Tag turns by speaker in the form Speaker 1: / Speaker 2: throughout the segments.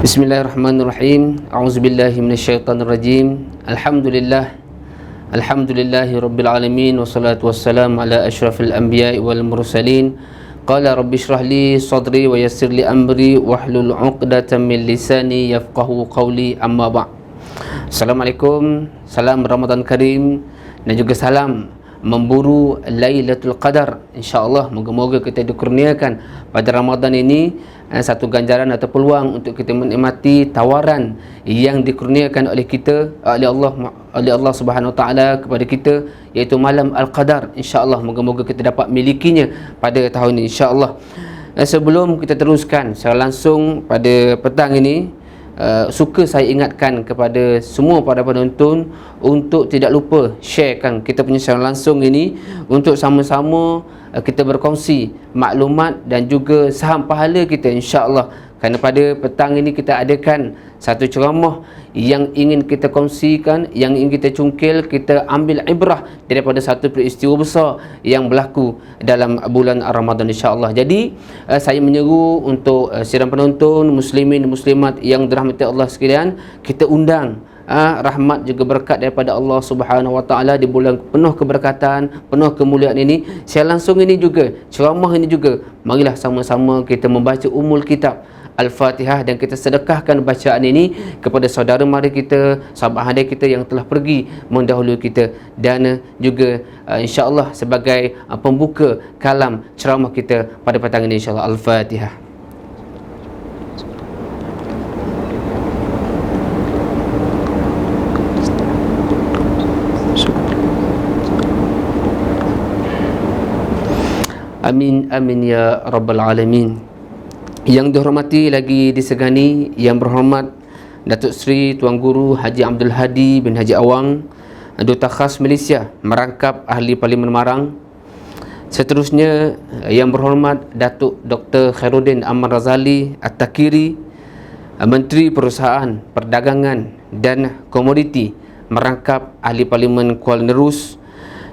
Speaker 1: Bismillahirrahmanirrahim. A'udzubillahi minasyaitonirrajim. Alhamdulillahi rabbil alamin wassalatu wassalamu ala asyrafil anbiya'i wal mursalin. Qala rabbi shrah li sadri wa yassir li amri wahlul 'uqdatam min lisani yafqahu qawli, amma ba'. Assalamualaikum, salam Ramadan Karim dan juga salam memburu Lailatul Qadar. InsyaAllah moga-moga kita dikurniakan pada Ramadan ini satu ganjaran atau peluang untuk kita menikmati tawaran yang dikurniakan oleh kita, oleh Allah Subhanahu Wa Taala kepada kita, iaitu malam Al-Qadar. InsyaAllah moga-moga kita dapat milikinya pada tahun ini, insyaAllah. Sebelum kita teruskan secara langsung pada petang ini, suka saya ingatkan kepada semua para penonton untuk tidak lupa sharekan kita punya siaran langsung ini, untuk sama-sama kita berkongsi maklumat dan juga saham pahala kita, insya-Allah. Kerana pada petang ini kita adakan satu ceramah yang ingin kita kongsikan, yang ingin kita cungkil, kita ambil ibrah daripada satu peristiwa besar yang berlaku dalam bulan Ramadan, insya-Allah. Jadi saya menyeru untuk sidang penonton muslimin muslimat yang dirahmati Allah sekalian, kita undang rahmat juga berkat daripada Allah Subhanahu Wa Taala di bulan penuh keberkatan, penuh kemuliaan ini. Saya langsung ini juga, ceramah ini juga, marilah sama-sama kita membaca umul kitab Al-Fatihah dan kita sedekahkan bacaan ini kepada saudara mara kita, sahabat handai kita yang telah pergi mendahului kita, dan juga insya-Allah sebagai pembuka kalam ceramah kita pada petang ini, insya-Allah. Al-Fatihah. Amin amin ya rabbal alamin. Yang dihormati lagi disegani, yang berhormat Datuk Seri Tuan Guru Haji Abdul Hadi bin Haji Awang, Duta Khas Malaysia Merangkap Ahli Parlimen Marang. Seterusnya yang berhormat Datuk Dr. Khairuddin Ahmad Razali At-Takiri, Menteri Perusahaan, Perdagangan dan Komoditi Merangkap Ahli Parlimen Kuala Nerus.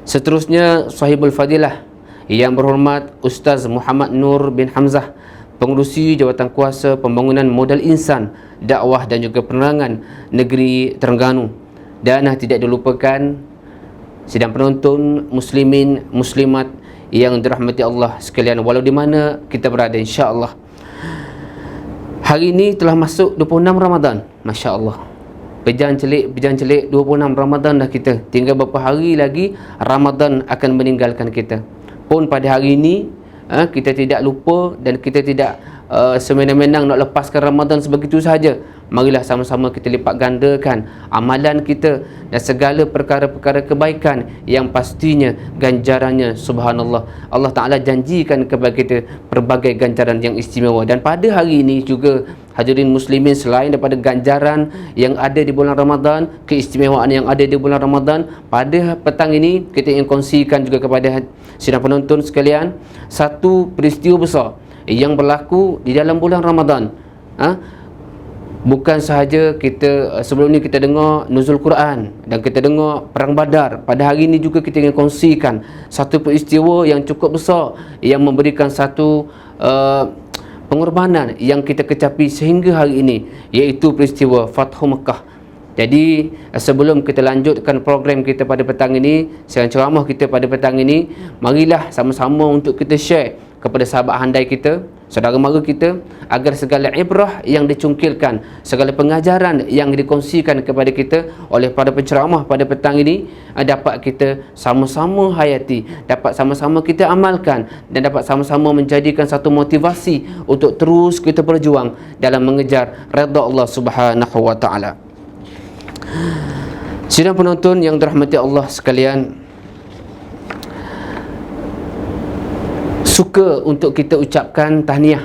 Speaker 1: Seterusnya Sahibul Fadilah yang berhormat Ustaz Muhammad Nur bin Hamzah, Pengurusi Jawatan Kuasa Pembangunan Modal Insan, Dakwah dan juga Penerangan Negeri Terengganu. Dan tidak dilupakan sidang penonton muslimin muslimat yang dirahmati Allah sekalian, walau di mana kita berada, insya-Allah. Hari ini telah masuk 26 Ramadan, masya-Allah. Bejang celik 26 Ramadan dah kita. Tinggal beberapa hari lagi Ramadan akan meninggalkan kita. Pun pada hari ini kita tidak lupa dan kita tidak semena-mena nak lepaskan Ramadan sebegitu sahaja. Marilah sama-sama kita lipat gandakan amalan kita dan segala perkara-perkara kebaikan yang pastinya ganjarannya, subhanallah, Allah Ta'ala janjikan kepada kita pelbagai ganjaran yang istimewa. Dan pada hari ini juga hadirin muslimin, selain daripada ganjaran yang ada di bulan Ramadan, keistimewaan yang ada di bulan Ramadan, pada petang ini kita ingin kongsikan juga kepada sidang penonton sekalian satu peristiwa besar yang berlaku di dalam bulan Ramadan. Bukan sahaja kita sebelum ni kita dengar nuzul Quran dan kita dengar perang Badar, pada hari ini juga kita ingin kongsikan satu peristiwa yang cukup besar yang memberikan satu pengorbanan yang kita kecapi sehingga hari ini, iaitu peristiwa Fathu Mekah. Jadi sebelum kita lanjutkan program kita pada petang ini, siaran ceramah kita pada petang ini, marilah sama-sama untuk kita share kepada sahabat handai kita, saudara mara kita, agar segala ibrah yang dicungkilkan, segala pengajaran yang dikongsikan kepada kita oleh para penceramah pada petang ini dapat kita sama-sama hayati, dapat sama-sama kita amalkan dan dapat sama-sama menjadikan satu motivasi untuk terus kita berjuang dalam mengejar redha Allah Subhanahu Wa Taala. Sidang penonton yang dirahmati Allah sekalian, suka untuk kita ucapkan tahniah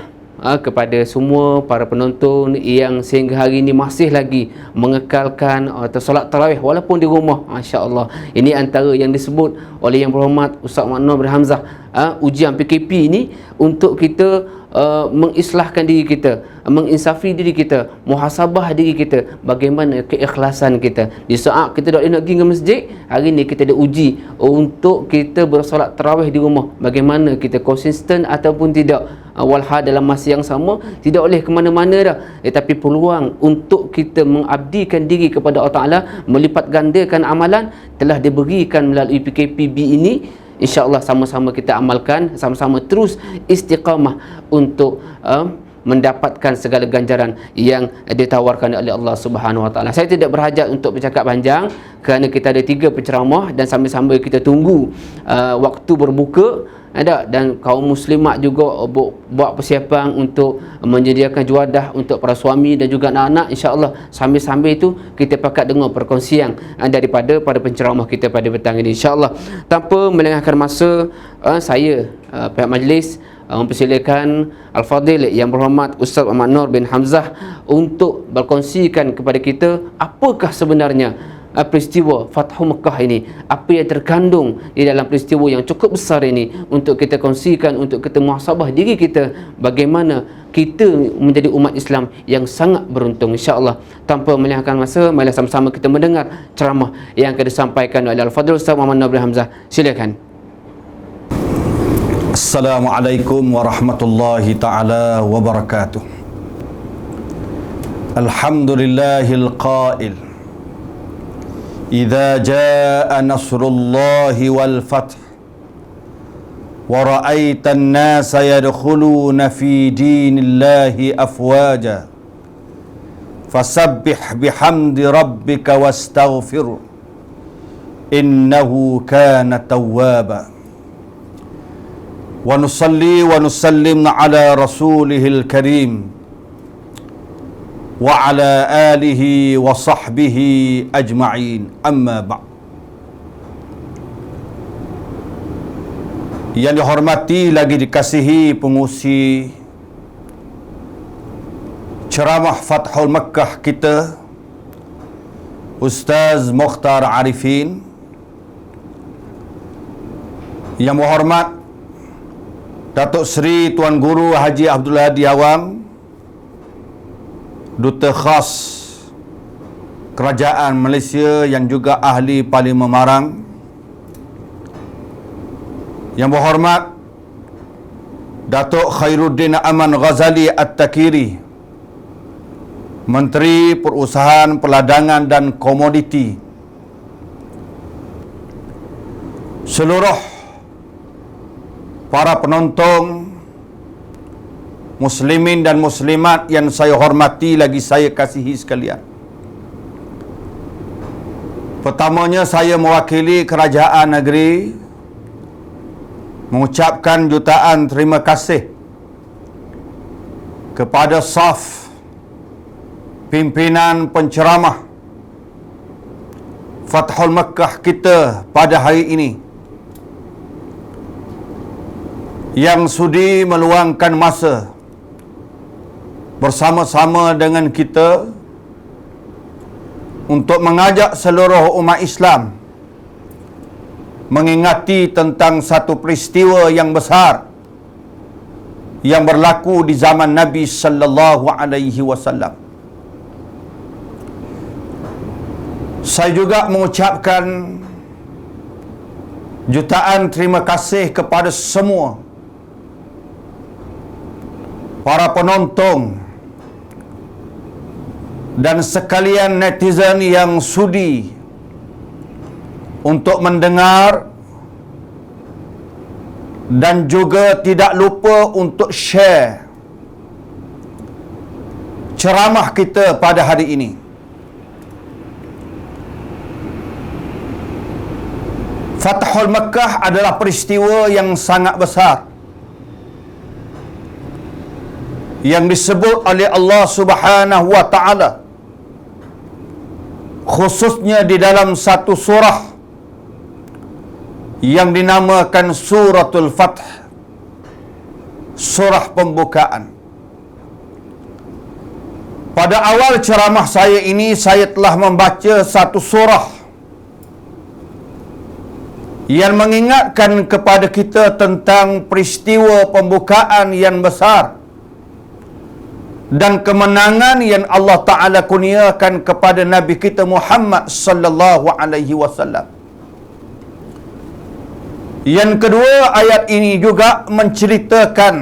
Speaker 1: kepada semua para penonton yang sehingga hari ini masih lagi mengekalkan atau solat tarawih walaupun di rumah. Masya-Allah. Ini antara yang disebut oleh yang berhormat Ustaz Muhammad Nur bin Hamzah, ujian PKP ini untuk kita mengislahkan diri kita, menginsafi diri kita, muhasabah diri kita, bagaimana keikhlasan kita. Di saat kita nak pergi ke masjid, hari ni kita ada uji untuk kita bersolat tarawih di rumah, bagaimana kita konsisten ataupun tidak. Walhal dalam masa yang sama tidak boleh ke mana-mana dah, tetapi peluang untuk kita mengabdikan diri kepada Allah Ta'ala, melipat gandakan amalan telah diberikan melalui PKPB ini. InsyaAllah sama-sama kita amalkan, sama-sama terus istiqamah untuk mendapatkan segala ganjaran yang ditawarkan oleh Allah Subhanahu Wa Taala. Saya tidak berhajat untuk bercakap panjang kerana kita ada 3 penceramah dan sambil-sambil kita tunggu waktu berbuka. Dan kaum muslimat juga buat persiapan untuk menyediakan juadah untuk para suami dan juga anak-anak. InsyaAllah sambil-sambil itu kita pakat dengar perkongsian daripada pada penceramah kita pada petang ini. InsyaAllah tanpa melengahkan masa, saya pihak majlis mempersilakan Al-Fadil yang berhormat Ustaz Muhammad Nur bin Hamzah untuk berkongsikan kepada kita apakah sebenarnya peristiwa Fathu Mekah ini, apa yang terkandung di dalam peristiwa yang cukup besar ini, untuk kita kongsikan, untuk kita muhasabah diri kita, bagaimana kita menjadi umat Islam yang sangat beruntung. InsyaAllah tanpa melengahkan masa, mari sama-sama kita mendengar ceramah yang akan disampaikan oleh Al-Fadhil Ustaz Muhammad Nur bin Hamzah. Silakan.
Speaker 2: Assalamualaikum warahmatullahi ta'ala wabarakatuh. Alhamdulillahil qail إذا جاء نصر الله والفتح ورأيت الناس يدخلون في دين الله أفواجا فسبح بحمد ربك واستغفره إنه كان توابا ونصلي ونسلم على رسوله الكريم wa ala alihi wa sahbihi ajma'in, amma ba'd. Yang dihormati lagi dikasihi pengusi ceramah Fathul Makkah kita, Ustaz Mukhtar Arifin. Yang berhormat Datuk Seri Tuan Guru Haji Abdul Hadi Awang, Duta Khas Kerajaan Malaysia yang juga ahli Parlimen Marang. Yang berhormat Datuk Khairuddin Aman Ghazali At-Takiri, Menteri Perusahaan Perladangan dan Komoditi. Seluruh para penonton muslimin dan muslimat yang saya hormati lagi saya kasihi sekalian. Pertamanya saya mewakili kerajaan negeri mengucapkan jutaan terima kasih kepada saf pimpinan penceramah Fathul Makkah kita pada hari ini yang sudi meluangkan masa bersama-sama dengan kita untuk mengajak seluruh umat Islam mengingati tentang satu peristiwa yang besar yang berlaku di zaman Nabi sallallahu alaihi wasallam. Saya juga mengucapkan jutaan terima kasih kepada semua para penonton dan sekalian netizen yang sudi untuk mendengar dan juga tidak lupa untuk share ceramah kita pada hari ini. Fathul Makkah adalah peristiwa yang sangat besar yang disebut oleh Allah Subhanahu wa Ta'ala, khususnya di dalam satu surah yang dinamakan Suratul Fath, surah pembukaan. Pada awal ceramah saya ini, saya telah membaca satu surah yang mengingatkan kepada kita tentang peristiwa pembukaan yang besar dan kemenangan yang Allah Ta'ala kurniakan kepada Nabi kita Muhammad sallallahu alaihi wasallam. Yang kedua, ayat ini juga menceritakan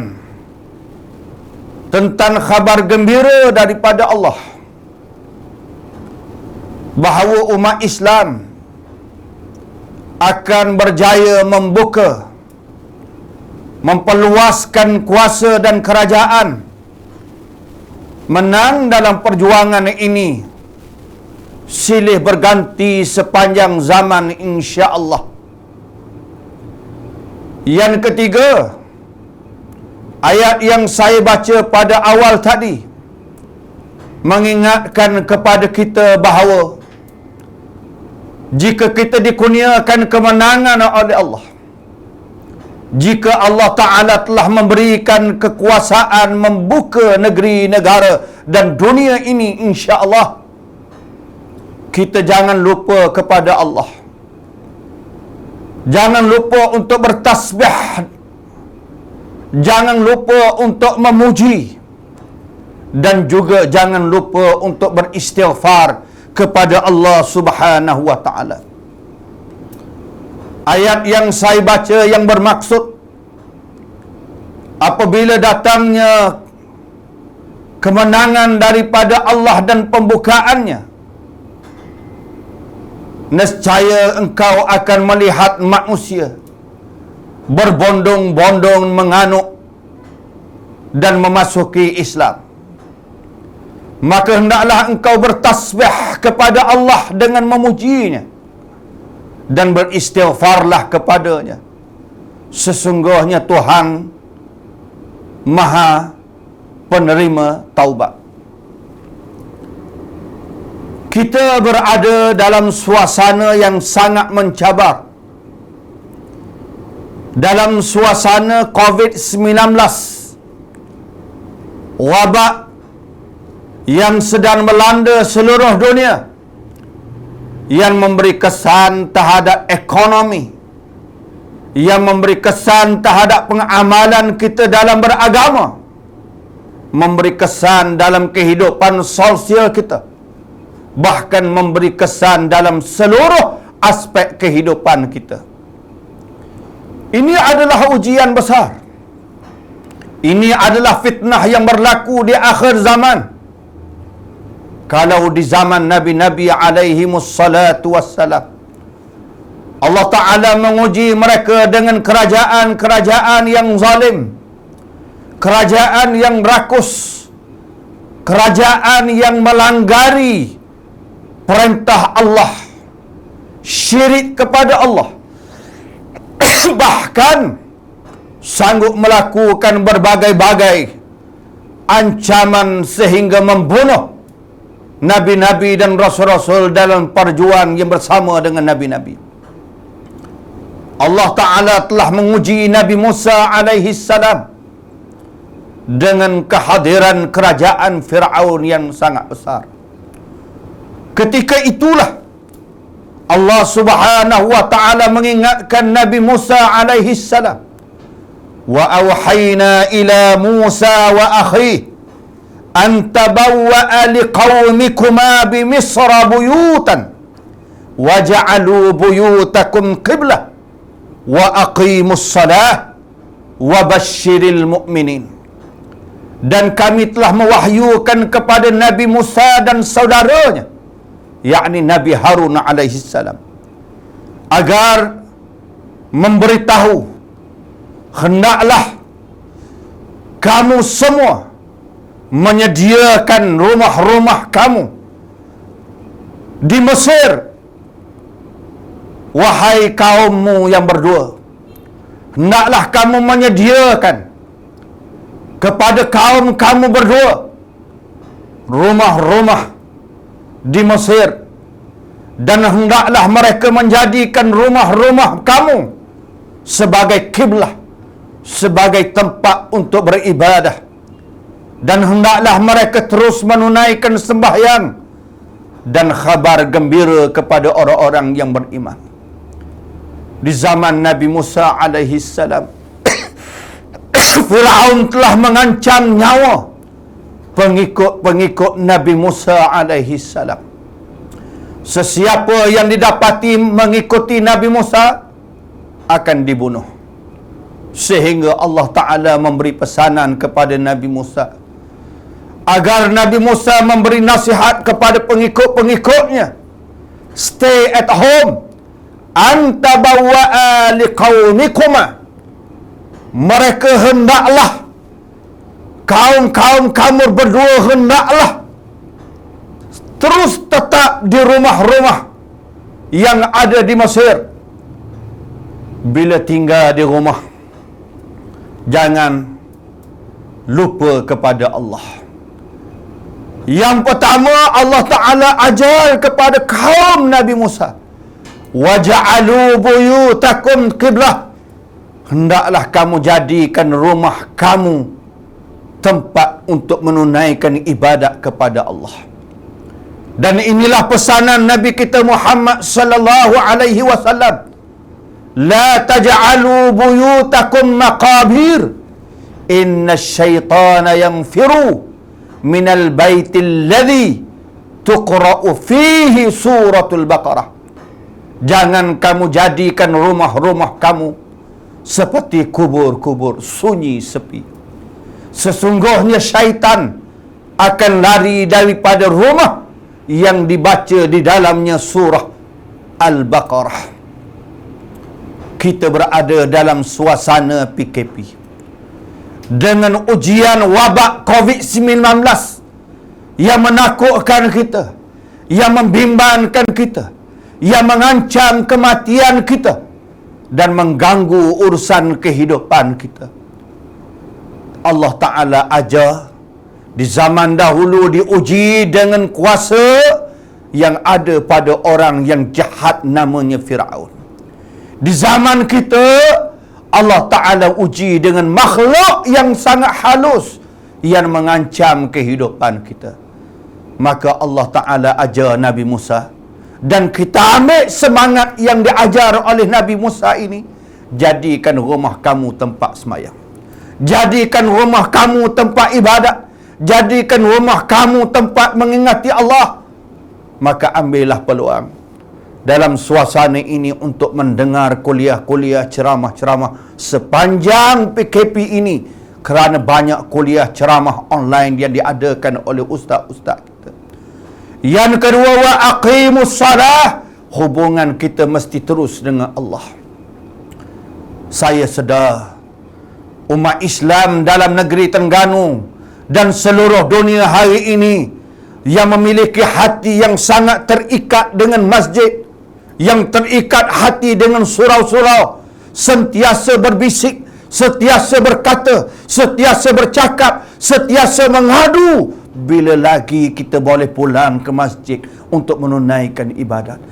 Speaker 2: tentang khabar gembira daripada Allah bahawa umat Islam akan berjaya membuka, memperluaskan kuasa dan kerajaan, menang dalam perjuangan ini silih berganti sepanjang zaman insya-Allah. Yang ketiga, ayat yang saya baca pada awal tadi mengingatkan kepada kita bahawa jika kita dikurniakan kemenangan oleh Allah, jika Allah Ta'ala telah memberikan kekuasaan membuka negeri, negara dan dunia ini insya-Allah, kita jangan lupa kepada Allah. Jangan lupa untuk bertasbih. Jangan lupa untuk memuji. Dan juga jangan lupa untuk beristighfar kepada Allah Subhanahu wa Ta'ala. Ayat yang saya baca yang bermaksud apabila datangnya kemenangan daripada Allah dan pembukaannya, nescaya engkau akan melihat manusia berbondong-bondong menganut dan memasuki Islam. Maka hendaklah engkau bertasbih kepada Allah dengan memujinya dan beristighfarlah kepadanya. Sesungguhnya Tuhan Maha penerima taubat. Kita berada dalam suasana yang sangat mencabar. Dalam suasana COVID-19, wabak yang sedang melanda seluruh dunia, yang memberi kesan terhadap ekonomi, yang memberi kesan terhadap pengamalan kita dalam beragama, memberi kesan dalam kehidupan sosial kita, bahkan memberi kesan dalam seluruh aspek kehidupan kita. Ini adalah ujian besar. Ini adalah fitnah yang berlaku di akhir zaman. Kalau di zaman Nabi-Nabi alaihimussalatu wassalam, Allah Ta'ala menguji mereka dengan kerajaan-kerajaan yang zalim, kerajaan yang rakus, kerajaan yang melanggari perintah Allah, syirik kepada Allah, bahkan sanggup melakukan berbagai-bagai ancaman sehingga membunuh Nabi-Nabi dan Rasul-Rasul dalam perjuangan yang bersama dengan Nabi-Nabi. Allah Ta'ala telah menguji Nabi Musa alaihi salam dengan kehadiran kerajaan Fir'aun yang sangat besar. Ketika itulah Allah Subhanahu wa Ta'ala mengingatkan Nabi Musa alaihi salam, wa awhayna ila Musa wa akhihi an tabawwa'a liqaumikuma bi Misra buyutan waj'alu buyutakum qiblah wa aqimus salah wa basyiril mu'minin. Dan kami telah mewahyukan kepada Nabi Musa dan saudaranya, yakni Nabi Harun alaihi salam, agar memberitahu, hendaklah kamu semua menyediakan rumah-rumah kamu di Mesir. Wahai kaummu yang berdua, hendaklah kamu menyediakan kepada kaum kamu berdua rumah-rumah di Mesir, dan hendaklah mereka menjadikan rumah-rumah kamu sebagai kiblah, sebagai tempat untuk beribadah, dan hendaklah mereka terus menunaikan sembahyang dan khabar gembira kepada orang-orang yang beriman. Di zaman Nabi Musa alaihi salam, Fir'aun telah mengancam nyawa pengikut-pengikut Nabi Musa alaihi salam. Sesiapa yang didapati mengikuti Nabi Musa akan dibunuh. Sehingga Allah Ta'ala memberi pesanan kepada Nabi Musa agar Nabi Musa memberi nasihat kepada pengikut-pengikutnya. Stay at home. Anta bawa'a liqaumikuma. Mereka hendaklah, kaum-kaum kamu berdua hendaklah terus tetap di rumah-rumah yang ada di Mesir. Bila tinggal di rumah, jangan lupa kepada Allah. Yang pertama, Allah Ta'ala ajar kepada kaum Nabi Musa, waja'alu buyutakum qiblah. Hendaklah kamu jadikan rumah kamu tempat untuk menunaikan ibadat kepada Allah. Dan inilah pesanan Nabi kita Muhammad sallallahu alaihi wasallam. La taj'alu buyutakum maqabir. Inna syaitana yanfiru minal baitil ladzi tuqra'u fihi suratul Baqarah. Jangan kamu jadikan rumah-rumah kamu seperti kubur-kubur sunyi sepi. Sesungguhnya syaitan akan lari daripada rumah yang dibaca di dalamnya surah Al-Baqarah. Kita berada dalam suasana PKP dengan ujian wabak COVID-19 yang menakutkan kita, yang membimbangkan kita, yang mengancam kematian kita dan mengganggu urusan kehidupan kita. Allah Ta'ala ajar di zaman dahulu diuji dengan kuasa yang ada pada orang yang jahat namanya Fir'aun. Di zaman kita, Allah Ta'ala uji dengan makhluk yang sangat halus yang mengancam kehidupan kita. Maka Allah Ta'ala ajar Nabi Musa, dan kita ambil semangat yang diajar oleh Nabi Musa ini. Jadikan rumah kamu tempat semayang. Jadikan rumah kamu tempat ibadat. Jadikan rumah kamu tempat mengingati Allah. Maka ambillah peluang dalam suasana ini untuk mendengar kuliah-kuliah, ceramah-ceramah sepanjang PKP ini. Kerana banyak kuliah ceramah online yang diadakan oleh ustaz-ustaz kita. Yang kedua, wa aqimus salah. Hubungan kita mesti terus dengan Allah. Saya sedar umat Islam dalam negeri Terengganu dan seluruh dunia hari ini yang memiliki hati yang sangat terikat dengan masjid, yang terikat hati dengan surau-surau, sentiasa berbisik, sentiasa berkata, sentiasa bercakap, sentiasa mengadu. Bila lagi kita boleh pulang ke masjid untuk menunaikan ibadat?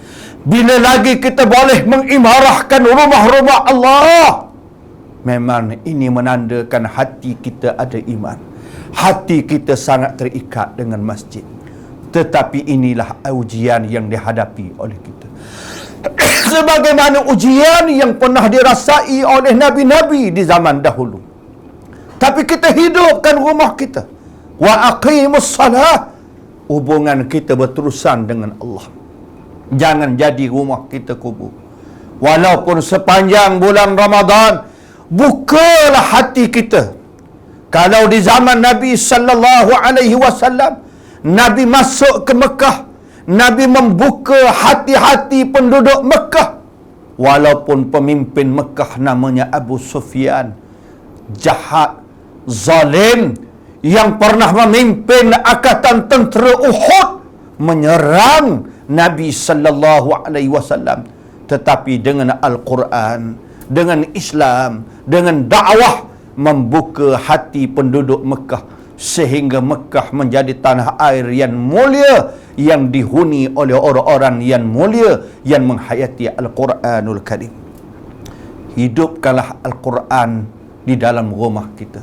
Speaker 2: Bila lagi kita boleh mengimarahkan rumah-rumah Allah? Memang ini menandakan hati kita ada iman. Hati kita sangat terikat dengan masjid. Tetapi inilah ujian yang dihadapi oleh kita. Sebagaimana ujian yang pernah dirasai oleh Nabi-Nabi di zaman dahulu. Tapi kita hidupkan rumah kita. Wa aqimus salah. Hubungan kita berterusan dengan Allah. Jangan jadi rumah kita kubur. Walaupun sepanjang bulan Ramadan, bukalah hati kita. Kalau di zaman Nabi sallallahu alaihi wasallam, Nabi masuk ke Mekah, Nabi membuka hati-hati penduduk Mekah. Walaupun pemimpin Mekah namanya Abu Sufyan, jahat, zalim, yang pernah memimpin angkatan tentera Uhud, menyerang Nabi sallallahu alaihi wasallam. Tetapi dengan Al-Quran, dengan Islam, dengan dakwah, membuka hati penduduk Mekah sehingga Mekah menjadi tanah air yang mulia, yang dihuni oleh orang-orang yang mulia yang menghayati Al-Quranul Karim. Hidupkanlah Al-Quran di dalam rumah kita.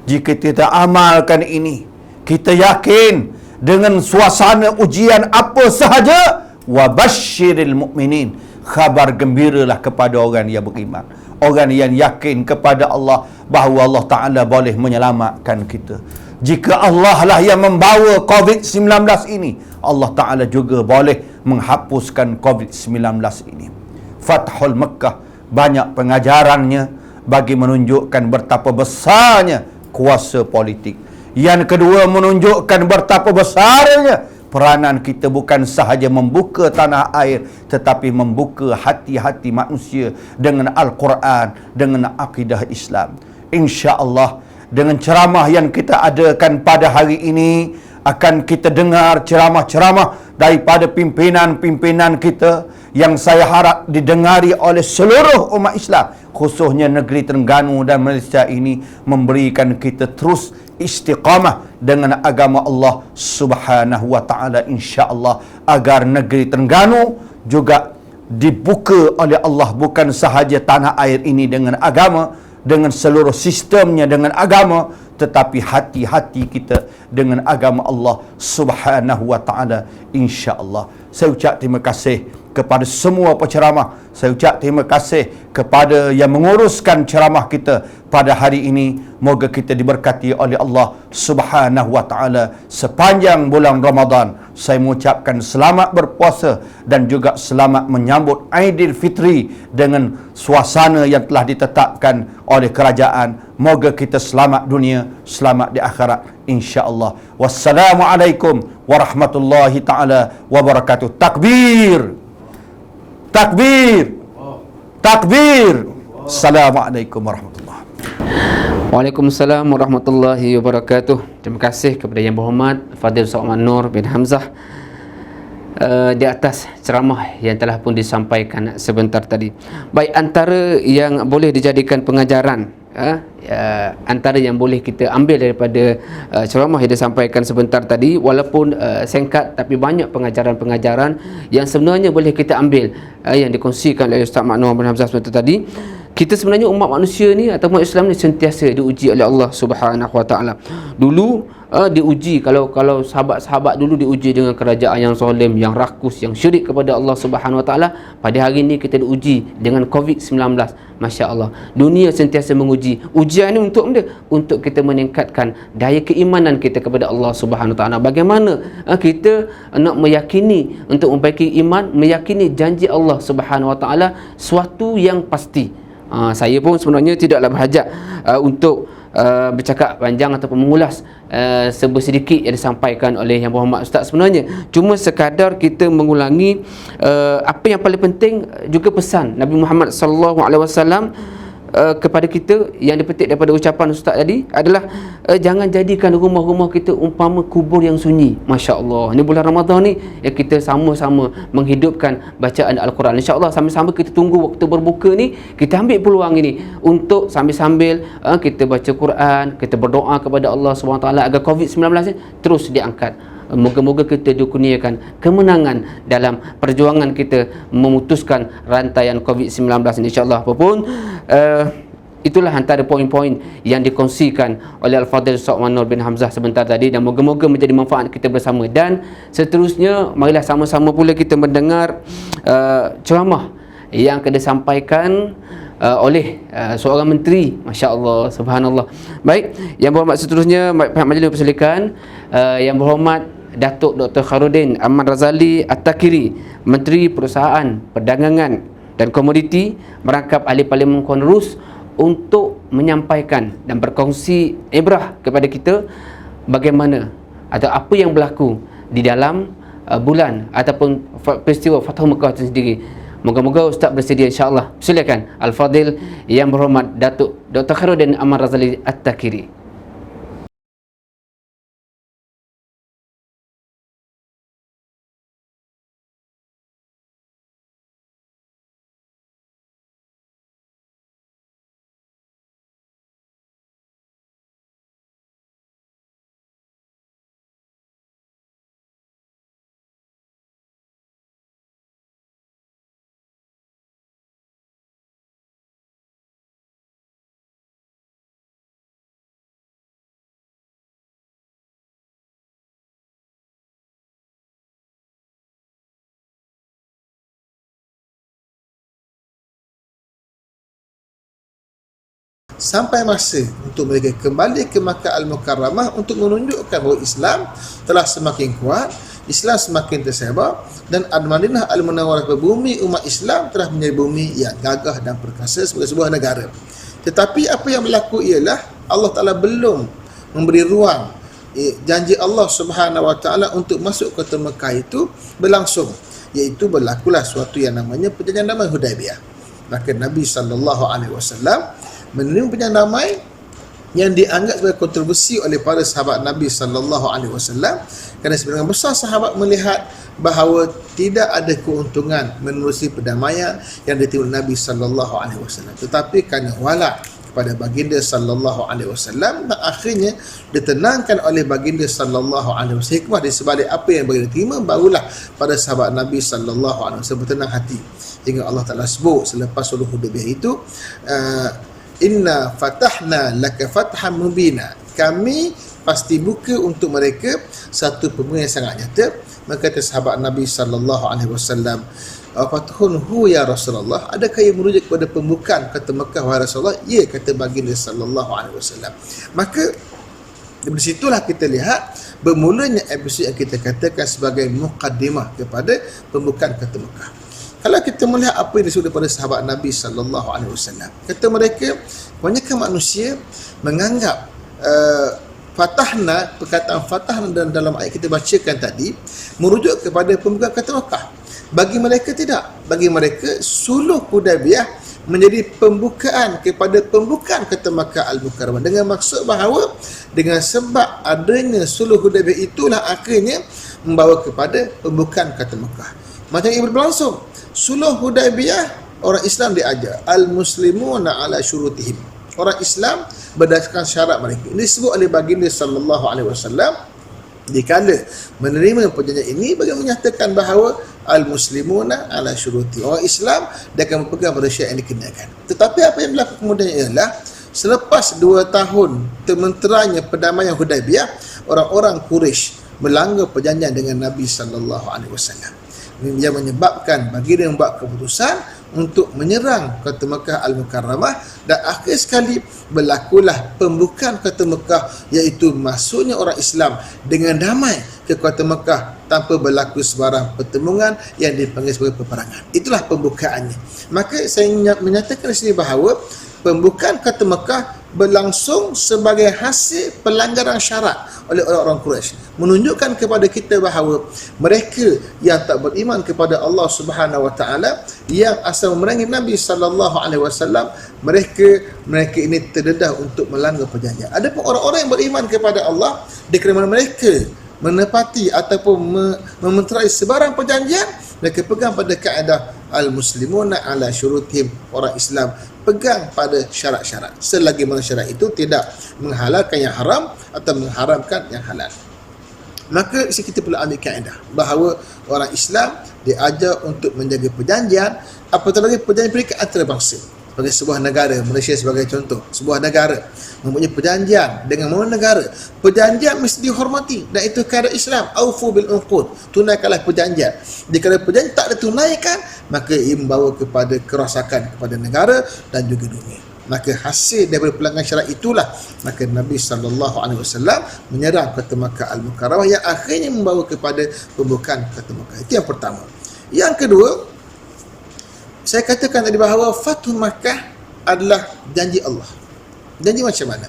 Speaker 2: Jika kita amalkan ini, kita yakin dengan suasana ujian apa sahaja, wa basyiril mu'minin, khabar gembiralah kepada orang yang beriman, orang yang yakin kepada Allah bahawa Allah Ta'ala boleh menyelamatkan kita. Jika Allah lah yang membawa COVID-19 ini, Allah Ta'ala juga boleh menghapuskan COVID-19 ini. Fathul Mekah banyak pengajarannya bagi menunjukkan betapa besarnya kuasa politik. Yang kedua, menunjukkan betapa besarnya peranan kita bukan sahaja membuka tanah air, tetapi membuka hati-hati manusia dengan Al-Quran, dengan akidah Islam. InsyaAllah, dengan ceramah yang kita adakan pada hari ini, akan kita dengar ceramah-ceramah daripada pimpinan-pimpinan kita yang saya harap didengari oleh seluruh umat Islam, khususnya negeri Terengganu dan Malaysia ini, memberikan kita terus istiqamah dengan agama Allah Subhanahu wa taala, insya-Allah, agar negeri Terengganu juga dibuka oleh Allah, bukan sahaja tanah air ini dengan agama, dengan seluruh sistemnya dengan agama, tetapi hati-hati kita dengan agama Allah Subhanahu wa taala, insya-Allah. Saya ucap terima kasih kepada semua penceramah. Saya ucap terima kasih kepada yang menguruskan ceramah kita pada hari ini. Moga kita diberkati oleh Allah Subhanahu wa taala sepanjang bulan Ramadan. Saya mengucapkan selamat berpuasa dan juga selamat menyambut Aidilfitri dengan suasana yang telah ditetapkan oleh kerajaan. Moga kita selamat dunia, selamat di akhirat, insya-Allah. Wassalamualaikum warahmatullahi taala wabarakatuh. Takbir. Takbir. Takbir. Assalamualaikum warahmatullahi wabarakatuh.
Speaker 1: Waalaikumsalam warahmatullahi wabarakatuh. Terima kasih kepada Yang Berhormat Fadil Ustaz Nur bin Hamzah di atas ceramah yang telah pun disampaikan sebentar tadi. Baik, antara yang boleh dijadikan pengajaran, antara yang boleh kita ambil daripada ceramah yang disampaikan sebentar tadi, walaupun singkat tapi banyak pengajaran-pengajaran yang sebenarnya boleh kita ambil, yang dikongsikan oleh Ustaz Nur bin Hamzah sebentar tadi. Kita sebenarnya umat manusia ni atau umat Islam ni sentiasa diuji oleh Allah Subhanahu wa taala. Dulu diuji, kalau sahabat-sahabat dulu diuji dengan kerajaan yang zalim, yang rakus, yang syirik kepada Allah Subhanahu wa taala. Pada hari ini kita diuji dengan COVID-19. Masya-Allah. Dunia sentiasa menguji. Ujian ini untuk apa? Untuk kita meningkatkan daya keimanan kita kepada Allah Subhanahu wa taala. Bagaimana kita nak meyakini, untuk memperbaiki iman, meyakini janji Allah Subhanahu wa taala suatu yang pasti. Saya pun sebenarnya tidaklah berhajat untuk bercakap panjang ataupun mengulas sedikit yang disampaikan oleh Yang Berhormat Ustaz. Sebenarnya cuma sekadar kita mengulangi apa yang paling penting, juga pesan Nabi Muhammad sallallahu alaihi wasallam kepada kita yang dipetik daripada ucapan Ustaz tadi adalah jangan jadikan rumah-rumah kita umpama kubur yang sunyi. Masya-Allah. Ini bulan Ramadan ni kita sama-sama menghidupkan bacaan Al-Quran. Insya-Allah sambil-sambil kita tunggu waktu berbuka ni, kita ambil peluang ini untuk sambil-sambil kita baca Quran, kita berdoa kepada Allah SWT agar COVID-19 ni terus diangkat. Moga-moga kita dikurniakan kemenangan dalam perjuangan kita memutuskan rantaian COVID-19 ini, insya-Allah. Apapun itulah antara poin-poin yang dikongsikan oleh Al-Fadhil Ustaz Nur bin Hamzah sebentar tadi, dan moga-moga menjadi manfaat kita bersama. Dan seterusnya, marilah sama-sama pula kita mendengar ceramah yang akan disampaikan oleh seorang menteri. Masya-Allah, subhanallah. Baik, Yang Berhormat seterusnya pihak majlis mempersilakan Yang Berhormat Datuk Dr. Khairudin Ahmad Razali At-Takiri, Menteri Perusahaan, Perdagangan dan Komoditi, merangkap ahli Parlimen Kuala Rus, untuk menyampaikan dan berkongsi ibrah kepada kita bagaimana atau apa yang berlaku di dalam bulan ataupun peristiwa Fathu Mekah itu sendiri. Moga-moga Ustaz bersedia, insya-Allah. Silakan Al-Fadhil Yang Berhormat Datuk Dr. Khairudin Ahmad Razali At-Takiri.
Speaker 3: sampai masa untuk mereka kembali ke Makkah Al-Mukarramah untuk menunjukkan bahawa Islam telah semakin kuat, Islam semakin tersebar, dan Al-Madinah Al-Munawwarah bumi umat Islam telah menjadi bumi yang gagah dan perkasa sebagai sebuah negara. Tetapi apa yang berlaku ialah Allah Ta'ala belum memberi ruang janji Allah Subhanahu Wa Ta'ala untuk masuk ke Mekah itu berlangsung, iaitu berlakulah suatu yang namanya perjanjian damai Hudaibiyah. Maka Nabi SAW menerima perjanjian damai yang dianggap sebagai kontroversi oleh para sahabat Nabi SAW, kerana sebagian besar sahabat melihat bahawa tidak ada keuntungan menerusi perdamaian yang diterima Nabi SAW. Tetapi kerana wala kepada baginda sallallahu alaihi wasallam, dan akhirnya ditenangkan oleh baginda sallallahu alaihi wasallam, hikmah di sebalik apa yang baginda terima, barulah pada sahabat Nabi sallallahu alaihi wasallam bertenang hati. Hingga Allah Ta'ala sebut selepas sulh Hudaybiyah itu, inna fatahna laka fatham mubina, kami pasti buka untuk mereka satu pembukaan yang sangat nyata. Maka kata sahabat Nabi sallallahu alaihi wasallam, Fathun hu ya Rasulullah, adakah yang merujuk kepada pembukaan kata Mekah wahai Rasulullah? Ya, kata baginda sallallahu alaihi wasallam. Maka dari situlah kita lihat bermulanya episod yang kita katakan sebagai muqaddimah kepada pembukaan kata Mekah. Kalau kita melihat apa yang disebut daripada sahabat Nabi sallallahu alaihi wasallam, kata mereka, kebanyakan manusia menganggap fatahna, perkataan fatahna dalam ayat kita bacakan tadi merujuk kepada pembukaan kata Mekah. Bagi mereka tidak. Bagi mereka sulh Hudaybiyah menjadi pembukaan kepada pembukaan kata Makkah Al-Mukarramah, dengan maksud bahawa dengan sebab adanya sulh Hudaybiyah itulah akhirnya membawa kepada pembukaan kata Makkah. Macam yang berlangsung sulh Hudaybiyah, orang Islam diajar al-muslimuna ala syurutihim, orang Islam berdasarkan syarat mereka. Ini disebut oleh baginda sallallahu alaihi wasallam dikala menerima perjanjian ini bagi menyatakan bahawa al-muslimuna ala syuruti, orang Islam dia akan berpegang pada syarat yang dikenakan. Tetapi apa yang berlaku kemudian ialah selepas 2 tahun termenteranya perdamaian Hudaybiyah, orang-orang Quraisy melanggar perjanjian dengan Nabi sallallahu alaihi wasallam. Yang menyebabkan baginda membuat keputusan untuk menyerang kota Mekah Al-Mukarramah, dan akhir sekali berlakulah pembukaan kota Mekah, iaitu masuknya orang Islam dengan damai ke kota Mekah tanpa berlaku sebarang pertempuran yang dipanggil sebagai peperangan. Itulah pembukaannya. Maka saya menyatakan di sini bahawa pembukaan kota Mekah berlangsung sebagai hasil pelanggaran syarat oleh orang-orang Quraisy, menunjukkan kepada kita bahawa mereka yang tak beriman kepada Allah Subhanahu Wa Taala, yang asal memerangi Nabi sallallahu alaihi wasallam, mereka ini terdedah untuk melanggar perjanjian. Adapun orang-orang yang beriman kepada Allah, kerana mereka menepati ataupun mementerai sebarang perjanjian, mereka pegang pada kaedah al-muslimuna ala syurutihim, orang Islam pegang pada syarat-syarat selagi mana syarat itu tidak menghalalkan yang haram atau mengharamkan yang halal. Maka kita perlu ambil kaedah bahawa orang Islam diajar untuk menjaga perjanjian, apatah lagi perjanjian perikat antarabangsa. Sebagai sebuah negara, Malaysia sebagai contoh, sebuah negara mempunyai perjanjian dengan mana negara, perjanjian mesti dihormati, dan itu kaedah Islam, aufu bil uqud, tunaikanlah perjanjian. Jika perjanjian tak ditunaikan, maka ia membawa kepada kerosakan kepada negara dan juga dunia. Maka hasil daripada pelanggaran syarat itulah maka Nabi SAW menyerang kota Makkah Al-Mukarramah, yang akhirnya membawa kepada pembukaan kota Makkah. Itu yang pertama. Yang kedua, saya katakan tadi bahawa Fathu Makkah adalah janji Allah. Janji macam mana?